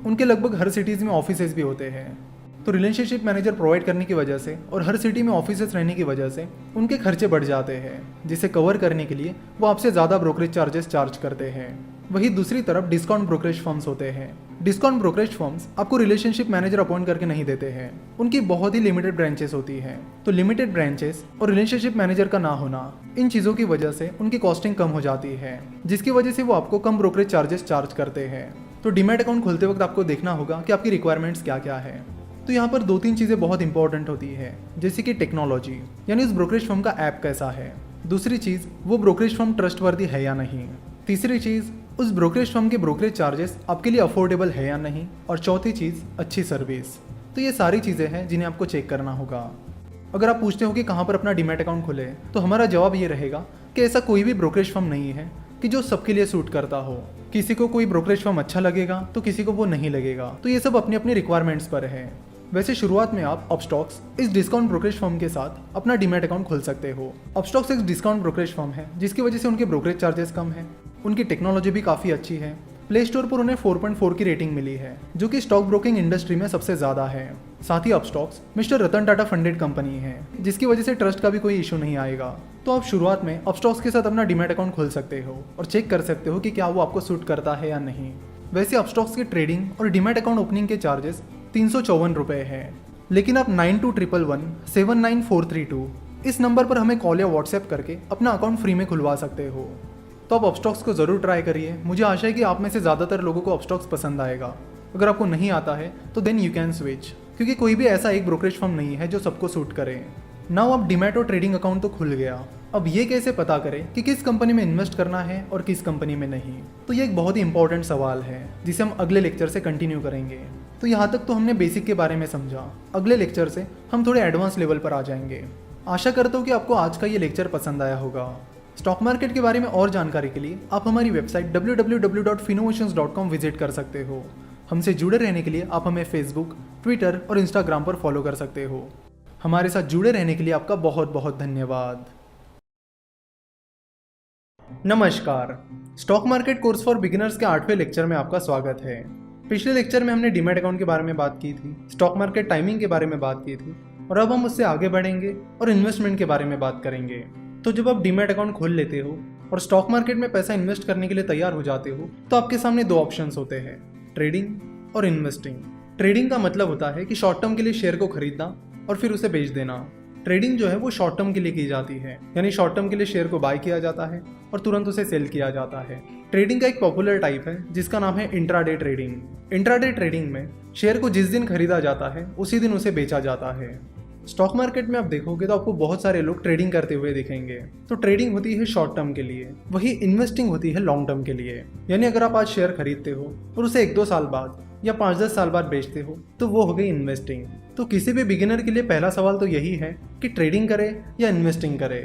उनके लगभग हर सिटीज़ में ऑफिसेज भी होते हैं, तो रिलेशनशिप मैनेजर प्रोवाइड करने की वजह से और हर सिटी में ऑफिसेज रहने की वजह से उनके खर्चे बढ़ जाते हैं, जिसे कवर करने के लिए वो आपसे ज़्यादा ब्रोकरेज चार्जेस चार्ज करते हैं। वहीं दूसरी तरफ डिस्काउंट ब्रोकरेज फर्म्स होते हैं। डिस्काउंट ब्रोकरेज फर्म्स आपको रिलेशनशिप मैनेजर अपॉइंट करके नहीं देते हैं, उनकी बहुत ही लिमिटेड ब्रांचेस होती हैं। तो लिमिटेड ब्रांचेस और रिलेशनशिप मैनेजर का ना होना, इन चीज़ों की वजह से उनकी कॉस्टिंग कम हो जाती है, जिसकी वजह से वो आपको कम ब्रोकरेज चार्जेस चार्ज करते हैं। तो डीमैट अकाउंट खोलते वक्त आपको देखना होगा कि आपकी रिक्वायरमेंट्स क्या क्या है। तो यहाँ पर 2-3 चीज़ें बहुत इंपॉर्टेंट होती है, जैसे कि टेक्नोलॉजी, यानी उस ब्रोकरेज फर्म का ऐप कैसा है। दूसरी चीज़, वो ब्रोकरेज फर्म ट्रस्टवर्दी है या नहीं। तीसरी चीज़, उस ब्रोकरेज फर्म के ब्रोकरेज चार्जेस आपके लिए अफोर्डेबल है या नहीं। और चौथी चीज़, अच्छी सर्विस। तो ये सारी चीज़ें हैं जिन्हें आपको चेक करना होगा। अगर आप पूछते हो कि कहाँ पर अपना डीमैट अकाउंट खोले, तो हमारा जवाब ये रहेगा कि ऐसा कोई भी ब्रोकरेज फर्म नहीं है कि जो सबके लिए सूट करता हो। किसी को कोई ब्रोकरेज फर्म अच्छा लगेगा तो किसी को वो नहीं लगेगा, तो ये सब अपनी अपनी रिक्वायरमेंट्स पर है। वैसे शुरुआत में आप अपस्टॉक्स इस डिस्काउंट ब्रोकरेज फर्म के साथ अपना डीमैट अकाउंट खोल सकते हो। अपस्टॉक्स एक डिस्काउंट ब्रोकरेज फर्म है, जिसकी वजह से उनके ब्रोकरेज चार्जेस कम है। उनकी टेक्नोलॉजी भी काफ़ी अच्छी है। प्ले स्टोर पर उन्हें 4.4 की रेटिंग मिली है, जो कि स्टॉक ब्रोकिंग इंडस्ट्री में सबसे ज़्यादा है। साथ ही Upstox mister Ratan Tata funded company है, जिसकी वजह से ट्रस्ट का भी कोई इशू नहीं आएगा। तो आप शुरुआत में अपस्टॉक्स के साथ अपना डीमैट अकाउंट खोल सकते हो और चेक कर सकते हो कि क्या वो आपको सूट करता है या नहीं। वैसे अपस्टॉक्स के ट्रेडिंग और डीमैट अकाउंट ओपनिंग के चार्जेस 354 रुपये है, लेकिन आप 9211179432 इस नंबर पर हमें कॉल या व्हाट्सएप करके अपना अकाउंट फ्री में खुलवा सकते हो। तो आप अपस्टॉक्स को ज़रूर ट्राई करिए। मुझे आशा है कि आप में से ज़्यादातर लोगों को अपस्टॉक्स पसंद आएगा। अगर आपको नहीं आता है तो देन यू कैन स्विच, क्योंकि कोई भी ऐसा एक ब्रोकरेज फर्म नहीं है जो सबको सूट करे। नाउ अब डीमैट और ट्रेडिंग अकाउंट तो खुल गया, अब ये कैसे पता करें कि किस कंपनी में इन्वेस्ट करना है और किस कंपनी में नहीं। तो ये एक बहुत ही इंपॉर्टेंट सवाल है, जिसे हम अगले लेक्चर से कंटिन्यू करेंगे। तो यहाँ तक तो हमने बेसिक के बारे में समझा। अगले लेक्चर से हम थोड़े एडवांस लेवल पर आ जाएंगे। आशा करता हूँ कि आपको आज का ये लेक्चर पसंद आया होगा। स्टॉक मार्केट के बारे में और जानकारी के लिए आप हमारी वेबसाइट www.finnovations.com विजिट कर सकते हो। हमसे जुड़े रहने के लिए आप हमें फेसबुक, ट्विटर और इंस्टाग्राम पर फॉलो कर सकते हो। हमारे साथ जुड़े रहने के लिए आपका बहुत बहुत धन्यवाद। नमस्कार, stock market course for beginners के 8वें लेक्चर में आपका स्वागत है। पिछले लेक्चर में हमने डीमैट अकाउंट के बारे में बात की थी, स्टॉक मार्केट टाइमिंग के बारे में बात की थी, और अब हम उससे आगे बढ़ेंगे और इन्वेस्टमेंट के बारे में बात करेंगे। तो जब आप डीमैट अकाउंट खोल लेते हो और स्टॉक मार्केट में पैसा इन्वेस्ट करने के लिए तैयार हो जाते हो, तो आपके सामने 2 ऑप्शंस होते हैं, ट्रेडिंग और इन्वेस्टिंग। ट्रेडिंग का मतलब होता है कि शॉर्ट टर्म के लिए शेयर को खरीदना और फिर उसे बेच देना। ट्रेडिंग जो है वो शॉर्ट टर्म के लिए की जाती है, यानी शॉर्ट टर्म के लिए शेयर को बाय किया जाता है और तुरंत उसे सेल किया जाता है। ट्रेडिंग का एक पॉपुलर टाइप है जिसका नाम है इंट्राडे ट्रेडिंग। इंट्राडे ट्रेडिंग में शेयर को जिस दिन खरीदा जाता है उसी दिन उसे बेचा जाता है। स्टॉक मार्केट में आप देखोगे तो आपको बहुत सारे लोग ट्रेडिंग करते हुए दिखेंगे। तो ट्रेडिंग होती है शॉर्ट टर्म के लिए, वही इन्वेस्टिंग होती है लॉन्ग टर्म के लिए। यानी अगर आप आज शेयर खरीदते हो और उसे 1-2 साल बाद या 5-10 साल बाद बेचते हो तो वो हो गई इन्वेस्टिंग। तो किसी भी बिगिनर के लिए पहला सवाल तो यही है कि ट्रेडिंग करे या इन्वेस्टिंग करे।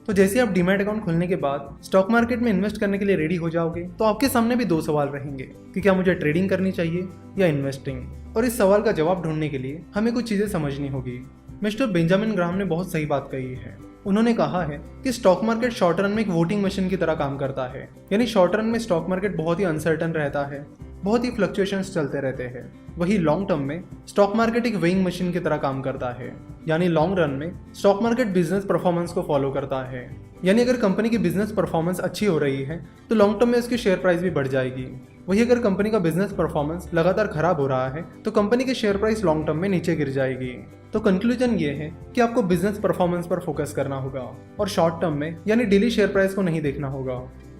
तो जैसे आप डीमैट अकाउंट खोलने के बाद स्टॉक मार्केट में इन्वेस्ट करने के लिए रेडी हो जाओगे, तो आपके सामने भी 2 सवाल रहेंगे कि क्या मुझे ट्रेडिंग करनी चाहिए या इन्वेस्टिंग। और इस सवाल का जवाब ढूंढने के लिए हमें कुछ चीज़ें समझनी होगी। मिस्टर बेंजामिन ग्राहम ने बहुत सही बात कही है। उन्होंने कहा है कि स्टॉक मार्केट शॉर्ट रन में एक वोटिंग मशीन की तरह काम करता है। यानी शॉर्ट रन में स्टॉक मार्केट बहुत ही अनसर्टन रहता है, बहुत ही फ्लक्चुएशंस चलते रहते हैं। वही लॉन्ग टर्म में स्टॉक मार्केट एक वेइंग मशीन की तरह काम करता है। यानी लॉन्ग रन में स्टॉक मार्केट बिजनेस परफॉर्मेंस को फॉलो करता है। यानी अगर कंपनी की बिजनेस परफॉर्मेंस अच्छी हो रही है तो लॉन्ग टर्म में उसकी शेयर प्राइस भी बढ़ जाएगी। वही अगर कंपनी का बिजनेस परफॉर्मेंस लगातार खराब हो रहा है तो कंपनी की शेयर प्राइस लॉन्ग टर्म में नीचे गिर जाएगी। तो कंक्लूजन ये है कि आपको बिजनेस परफॉर्मेंस पर फोकस करना होगा और शॉर्ट टर्म में यानी डेली शेयर प्राइस को नहीं देखना होगा,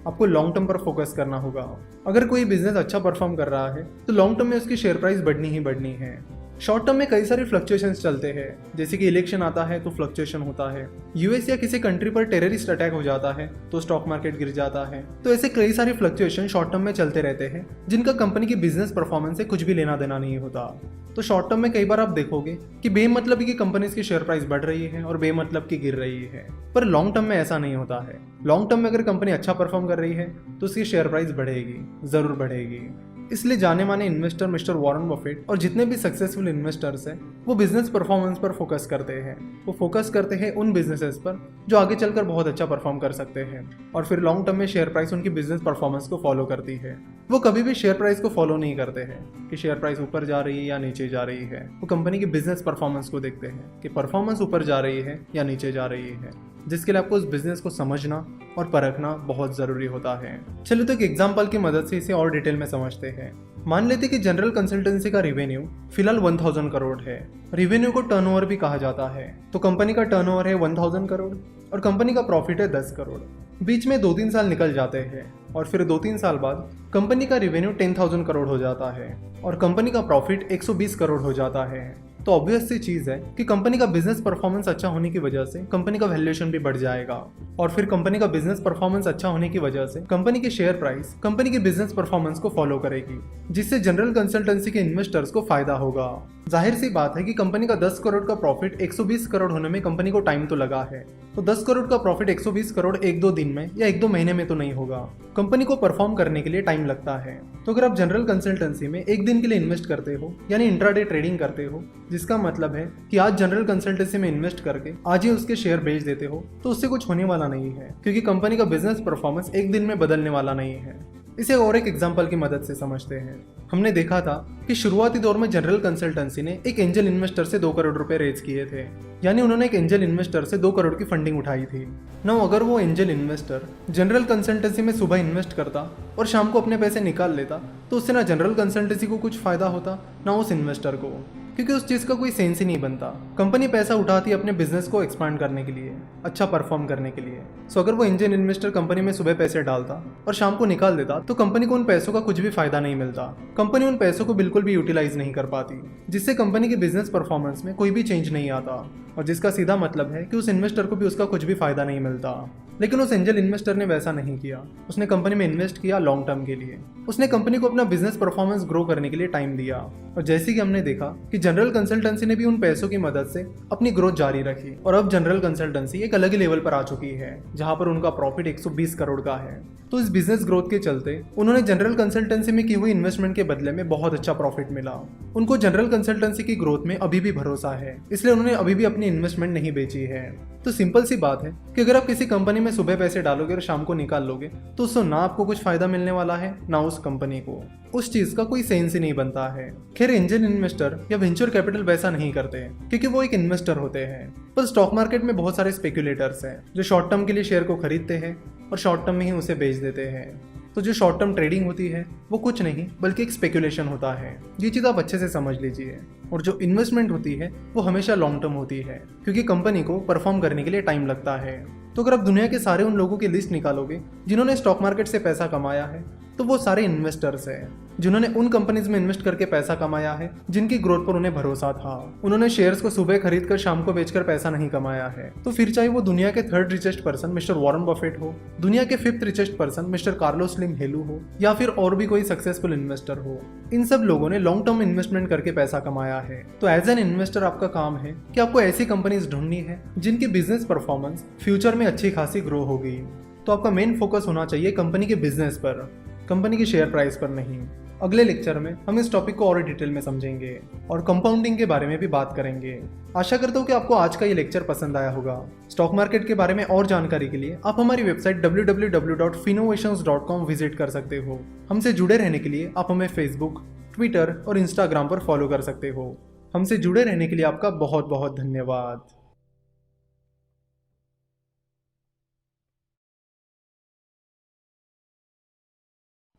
आपको लॉन्ग टर्म पर फोकस करना होगा। अगर कोई बिजनेस अच्छा परफॉर्म कर रहा है तो लॉन्ग टर्म में उसकी शेयर प्राइस बढ़नी ही बढ़नी है। शॉर्ट टर्म में कई सारे फ्लक्चुएशंस चलते हैं, जैसे कि इलेक्शन आता है तो फ्लक्चुएशन होता है, यूएस या किसी कंट्री पर टेररिस्ट अटैक हो जाता है तो स्टॉक मार्केट गिर जाता है। तो ऐसे कई सारे फ्लक्चुएशन शॉर्ट टर्म में चलते रहते हैं जिनका कंपनी की बिजनेस परफॉर्मेंस से कुछ भी लेना देना नहीं होता। तो शॉर्ट टर्म में कई बार आप देखोगे कि बेमतलब की कंपनीज की शेयर प्राइस बढ़ रही है और बेमतलब की गिर रही है, पर लॉन्ग टर्म में ऐसा नहीं होता है। लॉन्ग टर्म में अगर कंपनी अच्छा परफॉर्म कर रही है तो उसकी शेयर प्राइस बढ़ेगी, जरूर बढ़ेगी। इसलिए जाने माने इन्वेस्टर मिस्टर वॉरेन बफेट और जितने भी सक्सेसफुल इन्वेस्टर्स हैं वो बिजनेस परफॉर्मेंस पर फोकस करते हैं। वो फोकस करते हैं उन बिजनेसेस पर जो आगे चलकर बहुत अच्छा परफॉर्म कर सकते हैं, और फिर लॉन्ग टर्म में शेयर प्राइस उनकी बिजनेस परफॉर्मेंस को फॉलो करती है। वो कभी भी शेयर प्राइस को फॉलो नहीं करते हैं कि शेयर प्राइस ऊपर जा रही है या नीचे जा रही है। वो कंपनी की बिजनेस परफॉर्मेंस को देखते हैं कि परफॉर्मेंस ऊपर जा रही है या नीचे जा रही है, जिसके लिए आपको उस बिजनेस को समझना और परखना बहुत जरूरी होता है। चलो तो एक एग्जांपल की मदद से इसे और डिटेल में समझते हैं। मान लेते कि जनरल कंसल्टेंसी का रेवेन्यू फिलहाल 1000 करोड़ है। रेवेन्यू को टर्नओवर भी कहा जाता है। तो कंपनी का टर्नओवर है 1000 करोड़ और कंपनी का प्रॉफिट है 10 करोड़। बीच में 2-3 साल निकल जाते हैं और फिर 2-3 साल बाद कंपनी का रेवेन्यू 10,000 करोड़ हो जाता है और कंपनी का प्रॉफिट 120 करोड़ हो जाता है। तो ऑब्वियस सी चीज है कि कंपनी का बिजनेस परफॉर्मेंस अच्छा होने की वजह से कंपनी का वैल्यूएशन भी बढ़ जाएगा, और फिर कंपनी का बिजनेस परफॉर्मेंस अच्छा होने की वजह से कंपनी की शेयर प्राइस कंपनी की बिजनेस परफॉर्मेंस को फॉलो करेगी, जिससे जनरल कंसल्टेंसी के इन्वेस्टर्स को फायदा होगा। जाहिर सी बात है कि कंपनी का 10 करोड़ का प्रॉफिट 120 करोड़ होने में कंपनी को टाइम तो लगा है। तो 10 करोड़ का प्रॉफिट 120 करोड़ 1-2 दिन में या 1-2 महीने में तो नहीं होगा। कंपनी को परफॉर्म करने के लिए टाइम लगता है। तो अगर आप जनरल कंसल्टेंसी में एक दिन के लिए इन्वेस्ट करते हो यानी इंट्राडे ट्रेडिंग करते हो, जिसका मतलब है कि आज जनरल कंसल्टेंसी में इन्वेस्ट करके आज ही उसके शेयर बेच देते हो, तो उससे कुछ होने वाला नहीं है, क्योंकि कंपनी का बिजनेस परफॉर्मेंस एक दिन में बदलने वाला नहीं है। इसे और एक एग्जांपल की मदद से समझते हैं। हमने देखा था कि शुरुआती दौर में जनरल कंसल्टेंसी ने एक एंजल इन्वेस्टर से 2 करोड़ रुपए रेज किए थे, यानी उन्होंने एक एंजल इन्वेस्टर से 2 करोड़ की फंडिंग उठाई थी। ना अगर वो एंजल इन्वेस्टर जनरल कंसल्टेंसी में सुबह इन्वेस्ट करता और शाम को अपने पैसे निकाल लेता, तो उससे ना जनरल कंसल्टेंसी को कुछ फायदा होता ना उस इन्वेस्टर को, क्योंकि उस चीज़ का कोई सेंस ही नहीं बनता। कंपनी पैसा उठाती है अपने बिजनेस को एक्सपांड करने के लिए, अच्छा परफॉर्म करने के लिए। सो अगर वो एंजल इन्वेस्टर कंपनी में सुबह पैसे डालता और शाम को निकाल देता, तो कंपनी को उन पैसों का कुछ भी फायदा नहीं मिलता। कंपनी उन पैसों को बिल्कुल भी यूटिलाइज नहीं कर पाती, जिससे कंपनी की बिजनेस परफॉर्मेंस में कोई भी चेंज नहीं आता, और जिसका सीधा मतलब है कि उस इन्वेस्टर को भी उसका कुछ भी फायदा नहीं मिलता। लेकिन उस एंजल इन्वेस्टर ने वैसा नहीं किया। उसने कंपनी में इन्वेस्ट किया लॉन्ग टर्म के लिए। उसने कंपनी को अपना बिजनेस परफॉर्मेंस ग्रो करने के लिए टाइम दिया, और जैसे कि हमने देखा कि जनरल कंसल्टेंसी ने भी उन पैसों की मदद से अपनी ग्रोथ जारी रखी, और अब जनरल कंसल्टेंसी एक अलग ही लेवल पर आ चुकी है, जहां पर उनका प्रॉफिट 120 करोड़ का है। तो इस बिजनेस ग्रोथ के चलते उन्होंने जनरल कंसल्टेंसी में की हुई इन्वेस्टमेंट के बदले में बहुत अच्छा प्रॉफिट मिला। उनको जनरल कंसल्टेंसी की ग्रोथ में अभी भी भरोसा है, इसलिए उन्होंने अभी भी अपनी इन्वेस्टमेंट नहीं बेची है। तो सिंपल सी बात है कि अगर आप किसी कंपनी में सुबह पैसे डालोगे और शाम को निकाल लोगे, तो उससे ना आपको कुछ फायदा मिलने वाला है ना उस कंपनी को। उस चीज का कोई सेंस ही नहीं बनता है। खैर, एंजल इन्वेस्टर या वेंचर कैपिटल वैसा नहीं करते हैं, क्योंकि वो एक इन्वेस्टर होते हैं। पर स्टॉक मार्केट में बहुत सारे स्पेक्युलेटर्स हैं जो शॉर्ट टर्म के लिए शेयर को खरीदते हैं और शॉर्ट टर्म में ही उसे बेच देते हैं। तो जो शॉर्ट टर्म ट्रेडिंग होती है वो कुछ नहीं बल्कि एक स्पेकुलेशन होता है। ये चीज़ आप अच्छे से समझ लीजिए। और जो इन्वेस्टमेंट होती है वो हमेशा लॉन्ग टर्म होती है, क्योंकि कंपनी को परफॉर्म करने के लिए टाइम लगता है। तो अगर आप दुनिया के सारे उन लोगों की लिस्ट निकालोगे जिन्होंने स्टॉक मार्केट से पैसा कमाया है, तो वो सारे इन्वेस्टर्स हैं जिन्होंने उन कंपनीज में इन्वेस्ट करके पैसा कमाया है जिनकी ग्रोथ पर उन्हें भरोसा था। उन्होंने शेयर्स को सुबह खरीदकर शाम को बेचकर पैसा नहीं कमाया है। तो फिर चाहे वो दुनिया के 3rd richest person Mr Warren Buffett हो, दुनिया के 5th richest person Mr Carlos Slim Helu हो, या फिर और भी कोई सक्सेसफुल इन्वेस्टर हो, इन सब लोगों ने लॉन्ग टर्म इन्वेस्टमेंट करके पैसा कमाया है। तो एज एन इन्वेस्टर आपका काम है कि आपको ऐसी कंपनीज ढूंढनी है जिनकी बिजनेस परफॉर्मेंस फ्यूचर में अच्छी खासी ग्रो होगी। तो आपका मेन फोकस होना चाहिए कंपनी के बिजनेस पर, कंपनी की शेयर प्राइस पर नहीं। अगले लेक्चर में हम इस टॉपिक को और डिटेल में समझेंगे और कंपाउंडिंग के बारे में भी बात करेंगे। आशा करता हूँ कि आपको आज का ये लेक्चर पसंद आया होगा। स्टॉक मार्केट के बारे में और जानकारी के लिए आप हमारी वेबसाइट www.finnovations.com विजिट कर सकते हो। हमसे जुड़े रहने के लिए आप हमें फेसबुक, ट्विटर और इंस्टाग्राम पर फॉलो कर सकते हो। हमसे जुड़े रहने के लिए आपका बहुत बहुत धन्यवाद।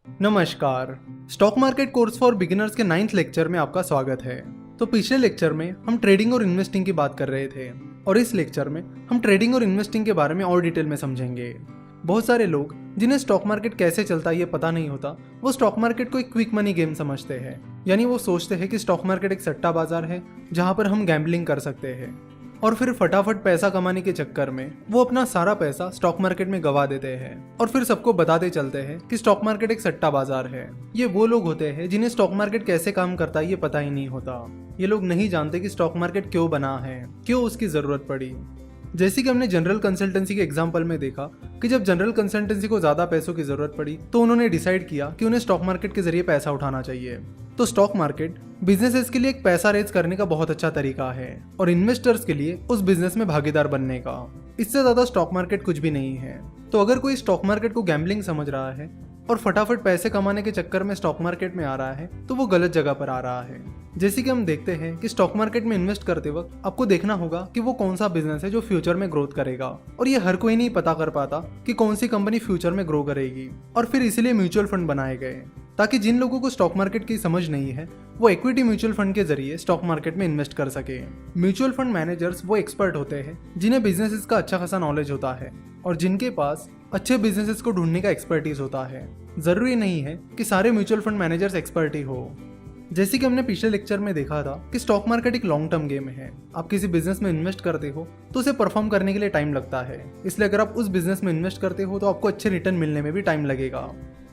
नमस्कार, stock market course for beginners के 9th लेक्चर में आपका स्वागत है। तो पिछले लेक्चर में हम ट्रेडिंग और इन्वेस्टिंग की बात कर रहे थे, और इस लेक्चर में हम ट्रेडिंग और इन्वेस्टिंग के बारे में और डिटेल में समझेंगे। बहुत सारे लोग जिन्हें स्टॉक मार्केट कैसे चलता है ये पता नहीं होता, वो स्टॉक मार्केट को एक क्विक मनी गेम समझते हैं। यानी वो सोचते हैं कि स्टॉक मार्केट एक सट्टा बाजार है जहां पर हम गैम्बलिंग कर सकते हैं, और फिर फटाफट पैसा कमाने के चक्कर में वो अपना सारा पैसा स्टॉक मार्केट में गवा देते हैं और फिर सबको बताते चलते हैं कि स्टॉक मार्केट एक सट्टा बाजार है। ये वो लोग होते हैं जिन्हें स्टॉक मार्केट कैसे काम करता है ये पता ही नहीं होता। ये लोग नहीं जानते कि स्टॉक मार्केट क्यों बना है, क्यों उसकी जरूरत पड़ी। जैसे कि हमने जनरल कंसल्टेंसी के एग्जाम्पल में देखा कि जब जनरल कंसल्टेंसी को ज्यादा पैसों की जरूरत पड़ी तो उन्होंने डिसाइड किया कि उन्हें स्टॉक मार्केट के जरिए पैसा उठाना चाहिए। तो स्टॉक मार्केट बिजनेसेस के लिए एक पैसा रेज करने का बहुत अच्छा तरीका है और इन्वेस्टर्स के लिए उस बिजनेस में भागीदार बनने का। इससे ज्यादा स्टॉक मार्केट कुछ भी नहीं है। तो अगर कोई स्टॉक मार्केट को गैम्बलिंग समझ रहा है और फटाफट पैसे कमाने के चक्कर में स्टॉक मार्केट में आ रहा है तो वो गलत जगह पर आ रहा है। जैसे कि हम देखते हैं कि स्टॉक मार्केट में इन्वेस्ट करते वक्त आपको देखना होगा कि वो कौन सा बिजनेस है जो फ्यूचर में ग्रोथ करेगा, और ये हर कोई नहीं पता कर पाता कि कौन सी कंपनी फ्यूचर में ग्रो करेगी। और फिर इसीलिए म्यूचुअल फंड बनाए गए ताकि जिन लोगों को स्टॉक मार्केट की समझ नहीं है वो इक्विटी म्यूचुअल फंड के जरिए स्टॉक मार्केट में इन्वेस्ट कर सके। म्यूचुअल फंड मैनेजर्स वो एक्सपर्ट होते हैं जिन्हें बिजनेसेस का अच्छा खासा नॉलेज होता है और जिनके पास अच्छे बिजनेसेस को ढूंढने का एक्सपर्टीज होता है। जरूरी नहीं है कि सारे म्यूचुअल फंड मैनेजर्स एक्सपर्ट ही हो। जैसे कि हमने पिछले लेक्चर में देखा था कि स्टॉक मार्केट एक लॉन्ग टर्म गेम है। आप किसी बिजनेस में इन्वेस्ट करते हो तो उसे परफॉर्म करने के लिए टाइम लगता है, इसलिए अगर आप उस बिजनेस में इन्वेस्ट करते हो तो आपको अच्छे रिटर्न मिलने में भी टाइम लगेगा।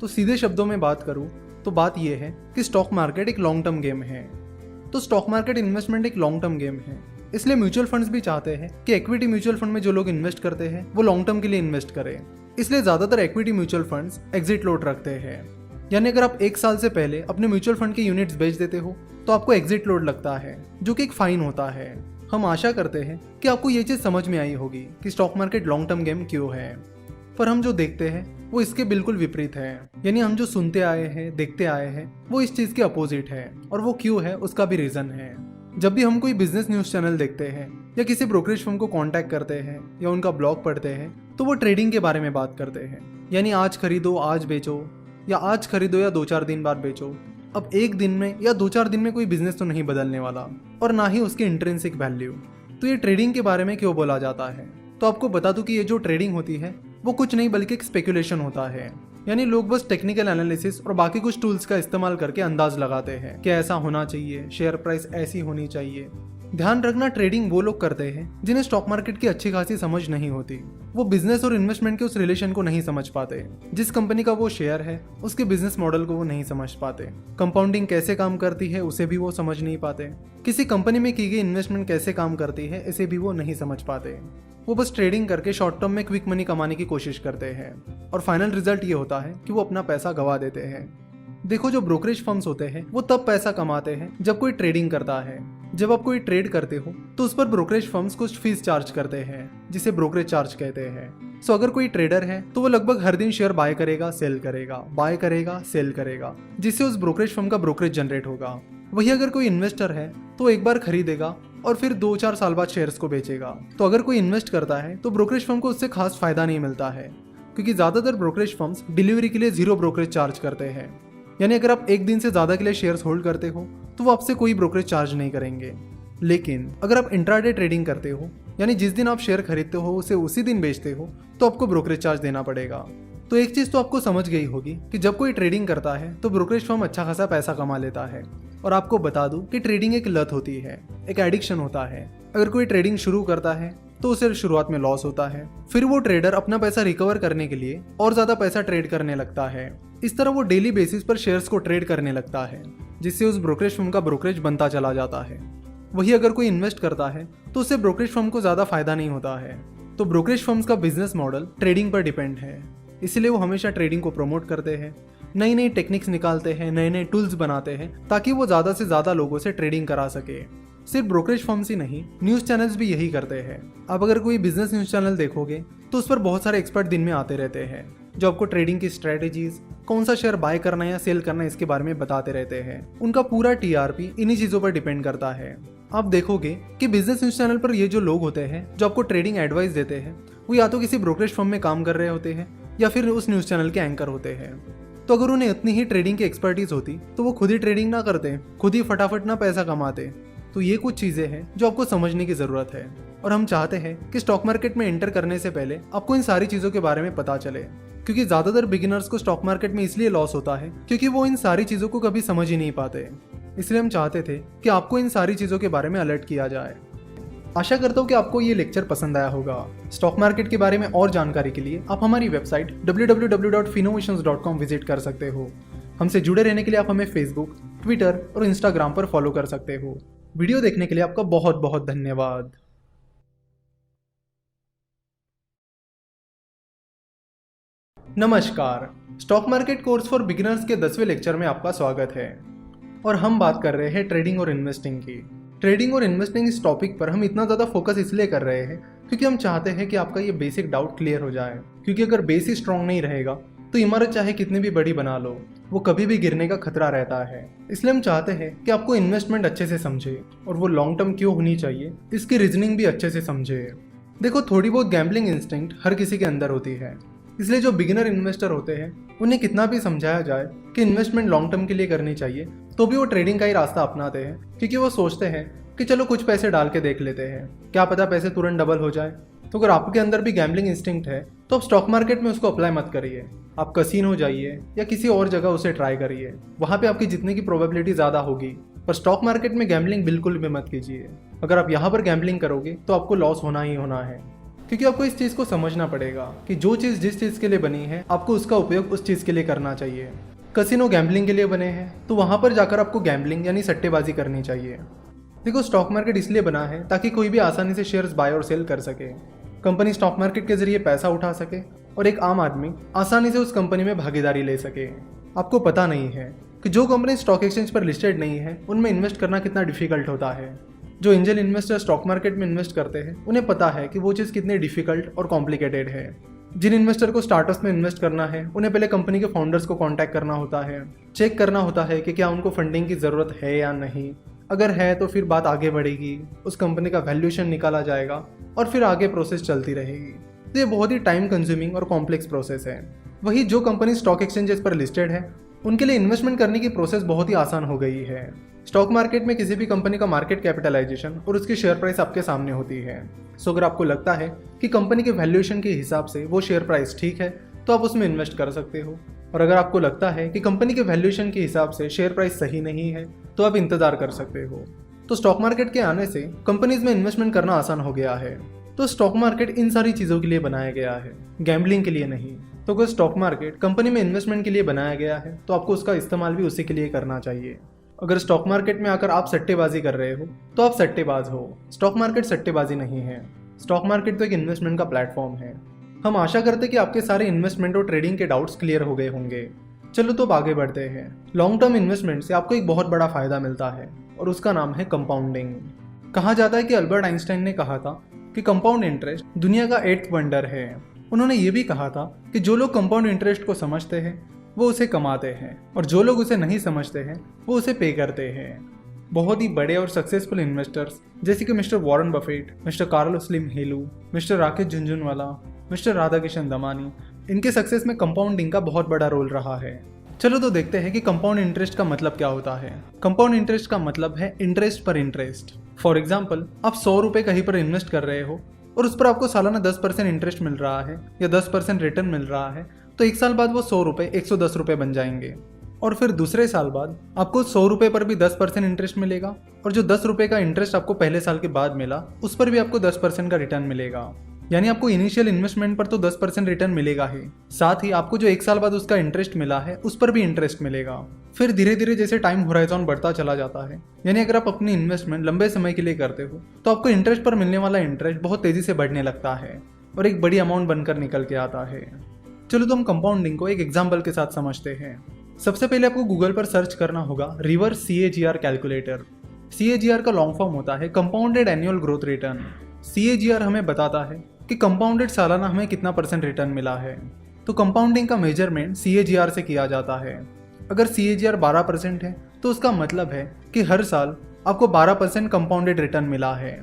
तो सीधे शब्दों में बात करूं तो बात यह है कि स्टॉक मार्केट एक लॉन्ग टर्म गेम है। तो स्टॉक मार्केट इन्वेस्टमेंट एक लॉन्ग टर्म गेम है, इसलिए म्यूचुअल फंड्स भी चाहते हैं कि इक्विटी म्यूचुअल फंड में जो लोग इन्वेस्ट करते हैं वो लॉन्ग टर्म के लिए इन्वेस्ट करें। इसलिए ज्यादातर equity mutual funds exit load रखते हैं, यानी अगर आप 1 साल से पहले अपने म्यूचुअल फंड के यूनिट्स बेच देते हो तो आपको एग्जिट लोड लगता है, जो कि एक फाइन होता है। हम आशा करते हैं कि आपको ये चीज समझ में आई होगी कि stock market long term game क्यों है। पर हम जो देखते हैं वो इसके बिल्कुल विपरीत है, यानी हम जो सुनते आए हैं, देखते आए हैं, वो इस चीज के अपोजिट है। और वो क्यों है उसका भी रीजन है। जब भी हम कोई बिजनेस न्यूज चैनल देखते हैं या किसी ब्रोकरेज फर्म को कांटेक्ट करते हैं या उनका ब्लॉग पढ़ते हैं तो वो ट्रेडिंग के बारे में बात करते हैं, यानी आज खरीदो आज बेचो, या आज खरीदो या 2-4 दिन बाद बेचो। अब एक दिन में या 2-4 दिन में कोई बिजनेस तो नहीं बदलने वाला और ना ही उसकी इंट्रिंसिक वैल्यू। तो ये ट्रेडिंग के बारे में क्यों बोला जाता है? तो आपको बता दूं कि ये जो ट्रेडिंग होती है वो कुछ नहीं बल्कि एक स्पेकुलेशन होता है, यानी लोग बस टेक्निकल एनालिसिस और बाकी कुछ टूल्स का इस्तेमाल करके अंदाज लगाते हैं कि ऐसा होना चाहिए, शेयर प्राइस ऐसी होनी चाहिए। ध्यान रखना, ट्रेडिंग वो लोग करते हैं जिन्हें स्टॉक मार्केट की अच्छी खासी समझ नहीं होती। वो बिजनेस और इन्वेस्टमेंट के उस रिलेशन को नहीं समझ पाते। जिस कंपनी का वो शेयर है उसके बिजनेस मॉडल को वो नहीं समझ पाते। कंपाउंडिंग कैसे काम करती है उसे भी वो समझ नहीं पाते। किसी कंपनी में की गई इन्वेस्टमेंट कैसे काम करती है इसे भी वो नहीं समझ पाते। वो बस ट्रेडिंग करके शॉर्ट टर्म में क्विक मनी कमाने की कोशिश करते हैं और फाइनल रिजल्ट ये होता है कि वो अपना पैसा गवा देते हैं। देखो, जो ब्रोकरेज फर्म्स होते हैं वो तब पैसा कमाते हैं जब कोई ट्रेडिंग करता है। जब आप कोई ट्रेड करते हो तो उस पर ब्रोकरेज फर्म्स कुछ फीस चार्ज करते हैं जिसे ब्रोकरेज चार्ज कहते हैं। सो अगर कोई ट्रेडर है तो वो लगभग हर दिन शेयर बाय करेगा, सेल करेगा, बाय करेगा, सेल करेगा, जिससे उस ब्रोकरेज फर्म का ब्रोकरेज जनरेट होगा। वही अगर कोई इन्वेस्टर है तो एक बार खरीदेगा और फिर 2-4 साल बाद शेयर्स को बेचेगा। तो अगर कोई इन्वेस्ट करता है तो ब्रोकरेज फर्म को उससे खास फायदा नहीं मिलता है, क्योंकि ज्यादातर ब्रोकरेज फर्म्स डिलीवरी के लिए 0 ब्रोकरेज चार्ज करते हैं। यानी अगर आप एक दिन से ज्यादा के लिए शेयर्स होल्ड करते हो तो वो आपसे कोई ब्रोकरेज चार्ज नहीं करेंगे। लेकिन अगर आप इंट्राडे ट्रेडिंग करते हो, यानी जिस दिन आप शेयर खरीदते हो उसे उसी दिन बेचते हो, तो आपको ब्रोकरेज चार्ज देना पड़ेगा। तो एक चीज तो आपको समझ गई होगी कि जब कोई ट्रेडिंग करता है तो ब्रोकरेज फर्म अच्छा खासा पैसा कमा लेता है। और आपको बता दूं कि ट्रेडिंग एक लत होती है, एक एडिक्शन होता है। अगर कोई ट्रेडिंग शुरू करता है तो उसे शुरुआत में लॉस होता है, फिर वो ट्रेडर अपना पैसा रिकवर करने के लिए और ज्यादा पैसा ट्रेड करने लगता है। इस तरह वो डेली बेसिस पर शेयर्स को ट्रेड करने लगता है, जिससे उस ब्रोकरेज फर्म का ब्रोकरेज बनता चला जाता है। वही अगर कोई इन्वेस्ट करता है तो उससे ब्रोकरेज फर्म को ज्यादा फायदा नहीं होता है। तो ब्रोकरेज फर्म्स का बिजनेस मॉडल ट्रेडिंग पर डिपेंड है, इसलिए वो हमेशा ट्रेडिंग को प्रमोट करते हैं, नई नई टेक्निक्स निकालते हैं, नए नए टूल्स बनाते हैं ताकि वो ज्यादा से ज्यादा लोगों से ट्रेडिंग करा सके। सिर्फ ब्रोकरेज फर्म्स ही नहीं, न्यूज चैनल्स भी यही करते हैं। आप अगर कोई बिजनेस न्यूज चैनल देखोगे तो उस पर बहुत सारे एक्सपर्ट दिन में आते रहते हैं जो आपको ट्रेडिंग की स्ट्रेटेजीज, कौन सा शेयर बाय करना या सेल करना इसके बारे में बताते रहते हैं। उनका पूरा टीआरपी इन्हीं चीजों पर डिपेंड करता है। आप देखोगे कि बिजनेस न्यूज चैनल पर ये जो लोग होते हैं जो आपको ट्रेडिंग एडवाइस देते हैं वो या तो किसी ब्रोकरेज फर्म में काम कर रहे होते हैं या फिर उस न्यूज चैनल के एंकर होते हैं। तो अगर उन्हें इतनी ही ट्रेडिंग की एक्सपर्टीज होती तो वो खुद ही ट्रेडिंग ना करते, खुद ही फटाफट ना पैसा कमाते। तो ये कुछ चीज़ें हैं जो आपको समझने की ज़रूरत है, और हम चाहते हैं कि स्टॉक मार्केट में एंटर करने से पहले आपको इन सारी चीज़ों के बारे में पता चले, क्योंकि ज़्यादातर बिगिनर्स को स्टॉक मार्केट में इसलिए लॉस होता है क्योंकि वो इन सारी चीज़ों को कभी समझ ही नहीं पाते। इसलिए हम चाहते थे कि आपको इन सारी चीज़ों के बारे में अलर्ट किया जाए। आशा करता हूँ कि आपको ये लेक्चर पसंद आया होगा। स्टॉक मार्केट के बारे में और जानकारी के लिए आप हमारी वेबसाइट www.finnovations.com विजिट कर सकते हो। हमसे जुड़े रहने के लिए आप हमें फेसबुक, ट्विटर और इंस्टाग्राम पर फॉलो कर सकते हो। वीडियो देखने के लिए आपका बहुत बहुत धन्यवाद। नमस्कार, stock market course for beginners के 10वें लेक्चर में आपका स्वागत है, और हम बात कर रहे हैं ट्रेडिंग और इन्वेस्टिंग की। ट्रेडिंग और इन्वेस्टिंग इस टॉपिक पर हम इतना ज़्यादा फोकस इसलिए कर रहे हैं क्योंकि हम चाहते हैं कि आपका ये बेसिक डाउट क्लियर हो जाए, क्योंकि अगर बेस ही स्ट्रॉन्ग नहीं रहेगा तो इमारत चाहे कितनी भी बड़ी बना लो, वो कभी भी गिरने का खतरा रहता है। इसलिए हम चाहते हैं कि आपको इन्वेस्टमेंट अच्छे से समझे, और वो लॉन्ग टर्म क्यों होनी चाहिए इसकी रीजनिंग भी अच्छे से समझे। देखो, थोड़ी बहुत गैम्बलिंग इंस्टिंक्ट हर किसी के अंदर होती है, इसलिए जो बिगिनर इन्वेस्टर होते हैं उन्हें कितना भी समझाया जाए कि इन्वेस्टमेंट लॉन्ग टर्म के लिए करनी चाहिए, तो भी वो ट्रेडिंग का ही रास्ता अपनाते हैं, क्योंकि वो सोचते हैं कि चलो कुछ पैसे डाल के देख लेते हैं, क्या पता पैसे तुरंत डबल हो जाए। तो अगर आपके अंदर भी गैम्बलिंग इंस्टिंक्ट है तो आप स्टॉक मार्केट में उसको अप्लाई मत करिए। आप कसीनो जाइए या किसी और जगह उसे ट्राई करिए, वहाँ पे आपकी जीतने की प्रोबेबिलिटी ज़्यादा होगी। पर स्टॉक मार्केट में गैम्बलिंग बिल्कुल भी मत कीजिए। अगर आप यहाँ पर गैम्बलिंग करोगे तो आपको लॉस होना ही होना है, क्योंकि आपको इस चीज़ को समझना पड़ेगा कि जो चीज़ जिस चीज़ के लिए बनी है आपको उसका उपयोग उस चीज़ के लिए करना चाहिए। कसिनो गैम्बलिंग के लिए बने हैं तो वहाँ पर जाकर आपको गैम्बलिंग यानी सट्टेबाजी करनी चाहिए। देखो, स्टॉक मार्केट इसलिए बना है ताकि कोई भी आसानी से शेयर्स बाय और सेल कर सके, कंपनी स्टॉक मार्केट के जरिए पैसा उठा सके और एक आम आदमी आसानी से उस कंपनी में भागीदारी ले सके। आपको पता नहीं है कि जो कंपनी स्टॉक एक्सचेंज पर लिस्टेड नहीं है उनमें इन्वेस्ट करना कितना डिफिकल्ट होता है। जो एंजल इन्वेस्टर स्टॉक मार्केट में इन्वेस्ट करते हैं उन्हें पता है कि वो चीज़ कितनी डिफिकल्ट और कॉम्प्लिकेटेड है। जिन इन्वेस्टर को स्टार्टअप्स में इन्वेस्ट करना है उन्हें पहले कंपनी के फाउंडर्स को कांटेक्ट करना होता है, चेक करना होता है कि क्या उनको फंडिंग की ज़रूरत है या नहीं। अगर है तो फिर बात आगे बढ़ेगी, उस कंपनी का वैल्यूएशन निकाला जाएगा और फिर आगे प्रोसेस चलती रहेगी। तो ये बहुत ही टाइम कंज्यूमिंग और कॉम्प्लेक्स प्रोसेस है। वही जो कंपनी स्टॉक एक्सचेंजेस पर लिस्टेड है उनके लिए इन्वेस्टमेंट करने की प्रोसेस बहुत ही आसान हो गई है। स्टॉक मार्केट में किसी भी कंपनी का मार्केट कैपिटलाइजेशन और उसकी शेयर प्राइस आपके सामने होती है। सो अगर आपको लगता है कि कंपनी के वैल्यूएशन के हिसाब से वो शेयर प्राइस ठीक है तो आप उसमें इन्वेस्ट कर सकते हो, और अगर आपको लगता है कि कंपनी के वैल्यूएशन के हिसाब से शेयर प्राइस सही नहीं है तो आप इंतजार कर सकते हो। तो स्टॉक मार्केट के आने से कंपनीज में इन्वेस्टमेंट करना आसान हो गया है। तो स्टॉक मार्केट इन सारी चीज़ों के लिए बनाया गया है, गैम्बलिंग के लिए नहीं। तो अगर स्टॉक मार्केट कंपनी में इन्वेस्टमेंट के लिए बनाया गया है तो आपको उसका इस्तेमाल भी उसी के लिए करना चाहिए। अगर स्टॉक मार्केट में आकर आप सट्टेबाजी कर रहे हो तो आप सट्टेबाज हो। स्टॉक मार्केट सट्टेबाजी नहीं है। स्टॉक मार्केट तो एक इन्वेस्टमेंट का प्लेटफॉर्म है। हम आशा करते हैं कि आपके सारे इन्वेस्टमेंट और ट्रेडिंग के डाउट्स क्लियर हो गए होंगे। चलो तो अब आगे बढ़ते हैं। लॉन्ग टर्म इन्वेस्टमेंट से आपको एक बहुत बड़ा फायदा मिलता है और उसका नाम है कंपाउंडिंग। कहा जाता है कि अल्बर्ट आइंस्टाइन ने कहा था कि कंपाउंड इंटरेस्ट दुनिया का 8th वंडर है। उन्होंने ये भी कहा था कि जो लोग कंपाउंड इंटरेस्ट को समझते हैं वो उसे कमाते हैं, और जो लोग उसे नहीं समझते हैं वो उसे पे करते हैं। बहुत ही बड़े और सक्सेसफुल इन्वेस्टर्स जैसे कि Mr Warren Buffett, Mr Carlos Slim Helu, Mr Rakesh Jhunjhunwala, Mr Radhakishan Damani, इनके सक्सेस में कंपाउंडिंग का बहुत बड़ा रोल रहा है। चलो तो देखते हैं कि कंपाउंड इंटरेस्ट का मतलब क्या होता है। कंपाउंड इंटरेस्ट का मतलब है इंटरेस्ट पर इंटरेस्ट। फॉर एग्जाम्पल, आप 100 रुपये कहीं पर इन्वेस्ट कर रहे हो और उस पर आपको सालाना 10% इंटरेस्ट मिल रहा है या 10% रिटर्न मिल रहा है, तो एक साल बाद वो 100 रुपये 110 रुपये बन जाएंगे। और फिर दूसरे साल बाद आपको 100 रुपये पर भी 10% इंटरेस्ट मिलेगा, और जो 10 रुपये का इंटरेस्ट आपको पहले साल के बाद मिला उस पर भी आपको 10% का रिटर्न मिलेगा। यानी आपको इनिशियल इन्वेस्टमेंट पर तो 10% रिटर्न मिलेगा ही, साथ ही आपको जो एक साल बाद उसका इंटरेस्ट मिला है उस पर भी इंटरेस्ट मिलेगा। फिर धीरे धीरे जैसे टाइम होराइजन बढ़ता चला जाता है, यानी अगर आप अपनी इन्वेस्टमेंट लंबे समय के लिए करते हो तो आपको इंटरेस्ट पर मिलने वाला इंटरेस्ट बहुत तेजी से बढ़ने लगता है और एक बड़ी अमाउंट बनकर निकल के आता है। चलो तो हम कंपाउंडिंग को एक एग्जाम्पल के साथ समझते हैं। सबसे पहले आपको गूगल पर सर्च करना होगा रिवर्स CAGR कैलकुलेटर। CAGR का लॉन्ग फॉर्म होता है compounded annual growth return. CAGR हमें बताता है कि कंपाउंडेड सालाना हमें कितना % रिटर्न मिला है। तो कंपाउंडिंग का मेजरमेंट CAGR से किया जाता है। अगर CAGR 12% है तो उसका मतलब है कि हर साल आपको 12% कंपाउंडेड रिटर्न मिला है।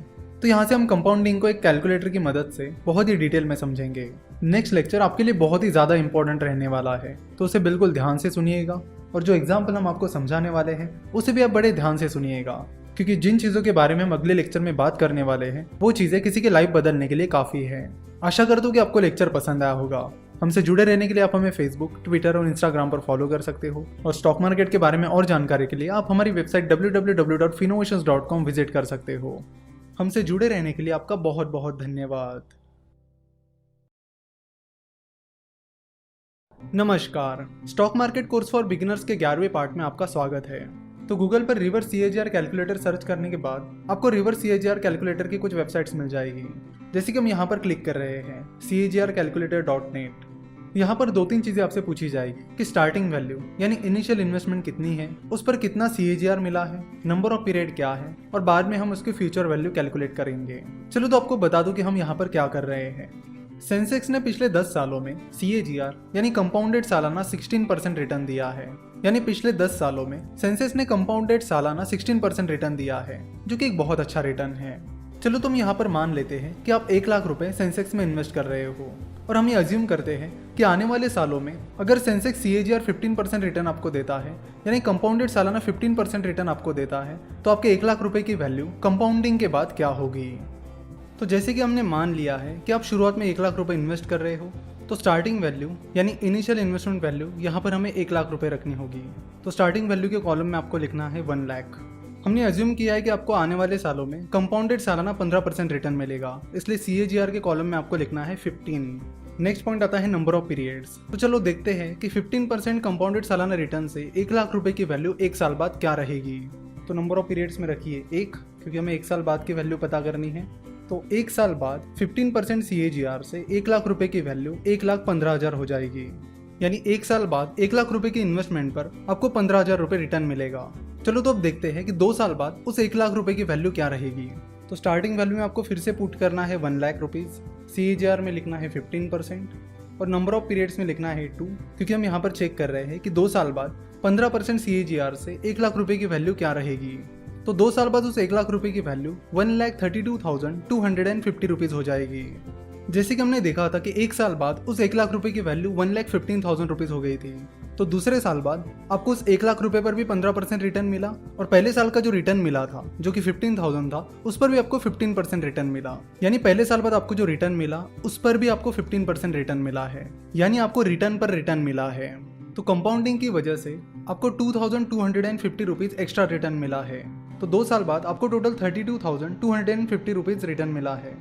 तो यहाँ से हम कंपाउंडिंग को एक कैलकुलेटर की मदद से बहुत ही डिटेल में समझेंगे। नेक्स्ट लेक्चर आपके लिए बहुत ही ज़्यादा इंपॉर्टेंट रहने वाला है, तो उसे बिल्कुल ध्यान से सुनिएगा, और जो एग्जाम्पल हम आपको समझाने वाले हैं उसे भी आप बड़े ध्यान से सुनिएगा। क्योंकि जिन चीज़ों के बारे में हम अगले लेक्चर में बात करने वाले हैं वो चीज़ें किसी की लाइफ बदलने के लिए काफ़ी है। आशा करता हूँ कि आपको लेक्चर पसंद आया होगा। हमसे जुड़े रहने के लिए आप हमें फेसबुक, ट्विटर और इंस्टाग्राम पर फॉलो कर सकते हो और स्टॉक मार्केट के बारे में और जानकारी के लिए आप हमारी वेबसाइट www.finnovations.com विजिट कर सकते हो। हमसे जुड़े रहने के लिए आपका बहुत बहुत धन्यवाद। नमस्कार, stock market course for beginners के 11वें पार्ट में आपका स्वागत है। तो गूगल पर रिवर्स CAGR कैलकुलेटर सर्च करने के बाद आपको रिवर्स CAGR कैलकुलेटर की कुछ वेबसाइट्स मिल जाएगी। जैसे कि हम यहाँ पर क्लिक कर रहे हैं CAGRcalculator.net। यहाँ पर 2-3 चीज़ें आपसे पूछी जाएगी कि स्टार्टिंग वैल्यू यानी इनिशियल इन्वेस्टमेंट कितनी है, उस पर कितना CAGR मिला है, नंबर ऑफ पीरियड क्या है और बाद में हम उसकी फ्यूचर वैल्यू कैलकुलेट करेंगे। चलो तो आपको बता दूं कि हम यहाँ पर क्या कर रहे हैं। सेंसेक्स ने पिछले 10 सालों में CAGR यानी कंपाउंडेड सालाना 16% रिटर्न दिया है। यानी पिछले 10 सालों में सेंसेक्स ने कंपाउंडेड सालाना 16% रिटर्न दिया है, जो कि एक बहुत अच्छा रिटर्न है। चलो तुम यहाँ पर मान लेते हैं कि आप 1 लाख रुपए सेंसेक्स में इन्वेस्ट कर रहे हो और हम ये अज्यूम करते हैं कि आने वाले सालों में अगर सेंसेक्स CAGR 15% रिटर्न आपको देता है, यानी कंपाउंडेड सालाना 15% रिटर्न आपको देता है, तो आपके 1 लाख रुपए की वैल्यू कंपाउंडिंग के बाद क्या होगी। तो जैसे कि हमने मान लिया है कि आप शुरुआत में 1 लाख रुपए इन्वेस्ट कर रहे हो, तो स्टार्टिंग वैल्यू यानी इनिशियल इन्वेस्टमेंट वैल्यू यहाँ पर हमें 1 लाख रुपए रखनी होगी। तो स्टार्टिंग वैल्यू के कॉलम में आपको लिखना है 1 लाख। हमने अज्यूम किया है कि आपको आने वाले सालों में कंपाउंडेड सालाना 15% रिटर्न मिलेगा, इसलिए CAGR के कॉलम में आपको लिखना है 15। नेक्स्ट पॉइंट आता है नंबर ऑफ पीरियड्स। तो चलो देखते हैं कि 15% कंपाउंडेड सालाना रिटर्न से 1 लाख रुपए की वैल्यू 1 साल बाद क्या रहेगी। तो नंबर ऑफ पीरियड्स में रखिए 1, क्योंकि हमें 1 साल बाद की वैल्यू पता करनी है। तो 1 साल बाद 15% CAGR से 1 लाख रुपए की वैल्यू 1,15,000 हो जाएगी। यानी 1 साल बाद 1 लाख रुपए की इन्वेस्टमेंट पर आपको 15,000 रुपए रिटर्न मिलेगा। चलो तो अब देखते हैं कि 2 साल बाद उस 1 लाख रुपए की वैल्यू क्या रहेगी। तो स्टार्टिंग वैल्यू में आपको फिर से पुट करना है 1 लाख रुपीज़, CAGR में लिखना है 15% और नंबर ऑफ पीरियड्स में लिखना है 2, क्योंकि हम यहाँ पर चेक कर रहे हैं कि 2 साल बाद 15% CAGR से 1 लाख रुपए की वैल्यू क्या रहेगी। तो 2 साल बाद उस 1 लाख रुपए की वैल्यू 1,32,250 रुपीज़ हो जाएगी। जैसे कि हमने देखा था कि 1 साल बाद उस 1 लाख रुपए की वैल्यू 1,15,000 रुपीज़ हो गई थी। तो दूसरे साल बाद आपको उस 1 लाख रुपए पर भी 15% रिटर्न मिला और पहले साल का जो रिटर्न मिला था जो कि 15,000 था, उस पर भी आपको 15% रिटर्न मिला। यानी पहले साल बाद आपको जो रिटर्न मिला उस पर भी आपको 15% रिटर्न मिला है, यानी आपको रिटर्न पर रिटर्न मिला है। तो कंपाउंडिंग की वजह से आपको 2,250 रुपीज़ एक्स्ट्रा रिटर्न मिला है। तो 2 साल बाद आपको टोटल 32,250 रुपीज़ रिटर्न मिला है।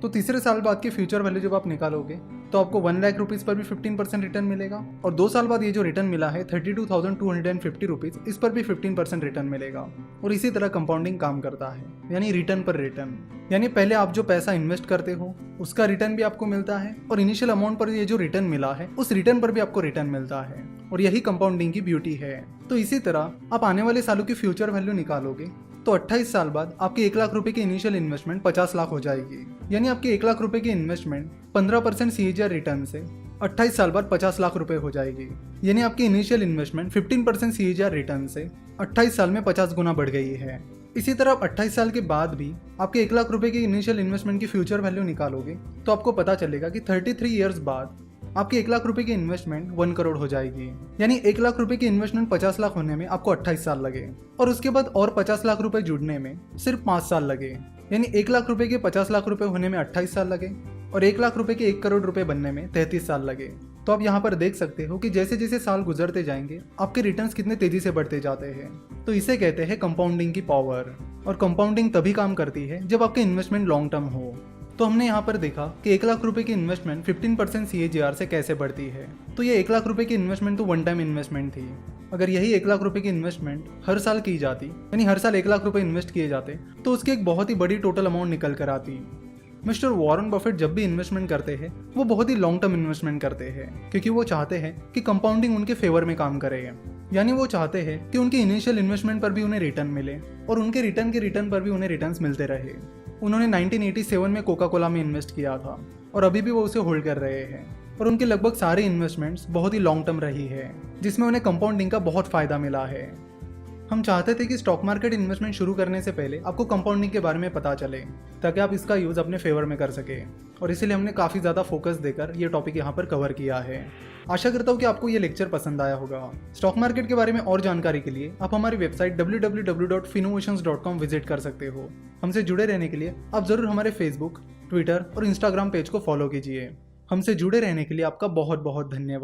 तो तीसरे साल बाद की फ्यूचर वैल्यू जब आप निकालोगे तो आपको 1 लाख रुपीज़ पर भी 15% रिटर्न मिलेगा और 2 साल बाद ये जो रिटर्न मिला है 32,250 रुपीज़, इस पर भी 15% रिटर्न मिलेगा। और इसी तरह कंपाउंडिंग काम करता है, यानी रिटर्न पर रिटर्न। यानी पहले आप जो पैसा इन्वेस्ट करते हो उसका रिटर्न भी आपको मिलता है और इनिशियल अमाउंट पर ये जो रिटर्न मिला है उस रिटर्न पर भी आपको रिटर्न मिलता है, और यही कंपाउंडिंग की ब्यूटी है। तो इसी तरह आप आने वाले सालों की फ्यूचर वैल्यू निकालोगे तो 28 साल बाद आपके 1 लाख रुपए की इनिशियल इन्वेस्टमेंट 50 लाख हो जाएगी। यानी आपके 1 लाख रुपए की इन्वेस्टमेंट 15% CAGR रिटर्न से 28 साल बाद 50 लाख रुपए हो जाएगी। यानी आपकी इनिशियल इन्वेस्टमेंट 15% CAGR रिटर्न से 28 साल में 50 गुना बढ़ गई है। इसी तरह आप 28 साल के बाद भी आपके 1 लाख रुपए की इनिशियल इन्वेस्टमेंट की फ्यूचर वैल्यू निकालोगे तो आपको पता चलेगा कि 33 ईयर्स बाद आपके 1 लाख रुपए की इन्वेस्टमेंट 1 करोड़ हो जाएगी। यानी 1 लाख रुपए की इन्वेस्टमेंट 50 लाख होने में आपको 28 साल लगे और उसके बाद और 50 लाख रुपए जुड़ने में सिर्फ 5 साल लगे। यानी 1 लाख रुपए के 50 लाख रुपए होने में 28 साल लगे और 1 लाख रुपए के 1 करोड़ रुपए बनने में 33 साल लगे। तो आप यहाँ पर देख सकते हो कि जैसे जैसे साल गुजरते जाएंगे आपके रिटर्न्स कितने तेजी से बढ़ते जाते हैं। तो इसे कहते हैं कंपाउंडिंग की पावर। और कंपाउंडिंग तभी काम करती है जब आपके इन्वेस्टमेंट लॉन्ग टर्म हो। तो हमने यहाँ पर देखा कि 1 लाख रुपए की इन्वेस्टमेंट 15% CAGR से कैसे बढ़ती है। तो ये 1 लाख रुपए की इन्वेस्टमेंट तो वन टाइम इन्वेस्टमेंट थी। अगर यही 1 लाख रुपए की इन्वेस्टमेंट हर साल की जाती, यानी हर साल 1 लाख रुपए इन्वेस्ट किए जाते, तो उसकी एक बहुत ही बड़ी टोटल अमाउंट निकल कर आती। मिस्टर वॉरेन बफेट जब भी इन्वेस्टमेंट करते हैं वो बहुत ही लॉन्ग टर्म इन्वेस्टमेंट करते हैं, क्योंकि वो चाहते हैं कि कंपाउंडिंग उनके फेवर में काम करे। यानी वो चाहते हैं कि उनकी इनिशियल इन्वेस्टमेंट पर भी उन्हें रिटर्न मिले और उनके रिटर्न के रिटर्न पर भी उन्हें रिटर्न्स मिलते रहे। उन्होंने 1987 में कोका कोला में इन्वेस्ट किया था और अभी भी वो उसे होल्ड कर रहे हैं और उनके लगभग सारे इन्वेस्टमेंट्स बहुत ही लॉन्ग टर्म रही है, जिसमें उन्हें कंपाउंडिंग का बहुत फायदा मिला है। हम चाहते थे कि स्टॉक मार्केट इन्वेस्टमेंट शुरू करने से पहले आपको कंपाउंडिंग के बारे में पता चले, ताकि आप इसका यूज़ अपने फेवर में कर सके, और इसीलिए हमने काफ़ी ज़्यादा फोकस देकर ये टॉपिक यहाँ पर कवर किया है। आशा करता हूँ कि आपको ये लेक्चर पसंद आया होगा। स्टॉक मार्केट के बारे में और जानकारी के लिए आप हमारी वेबसाइट www.finnovations.com विजिट कर सकते हो। हमसे जुड़े रहने के लिए आप ज़रूर हमारे फेसबुक, ट्विटर और इंस्टाग्राम पेज को फॉलो कीजिए। हमसे जुड़े रहने के लिए आपका बहुत बहुत धन्यवाद।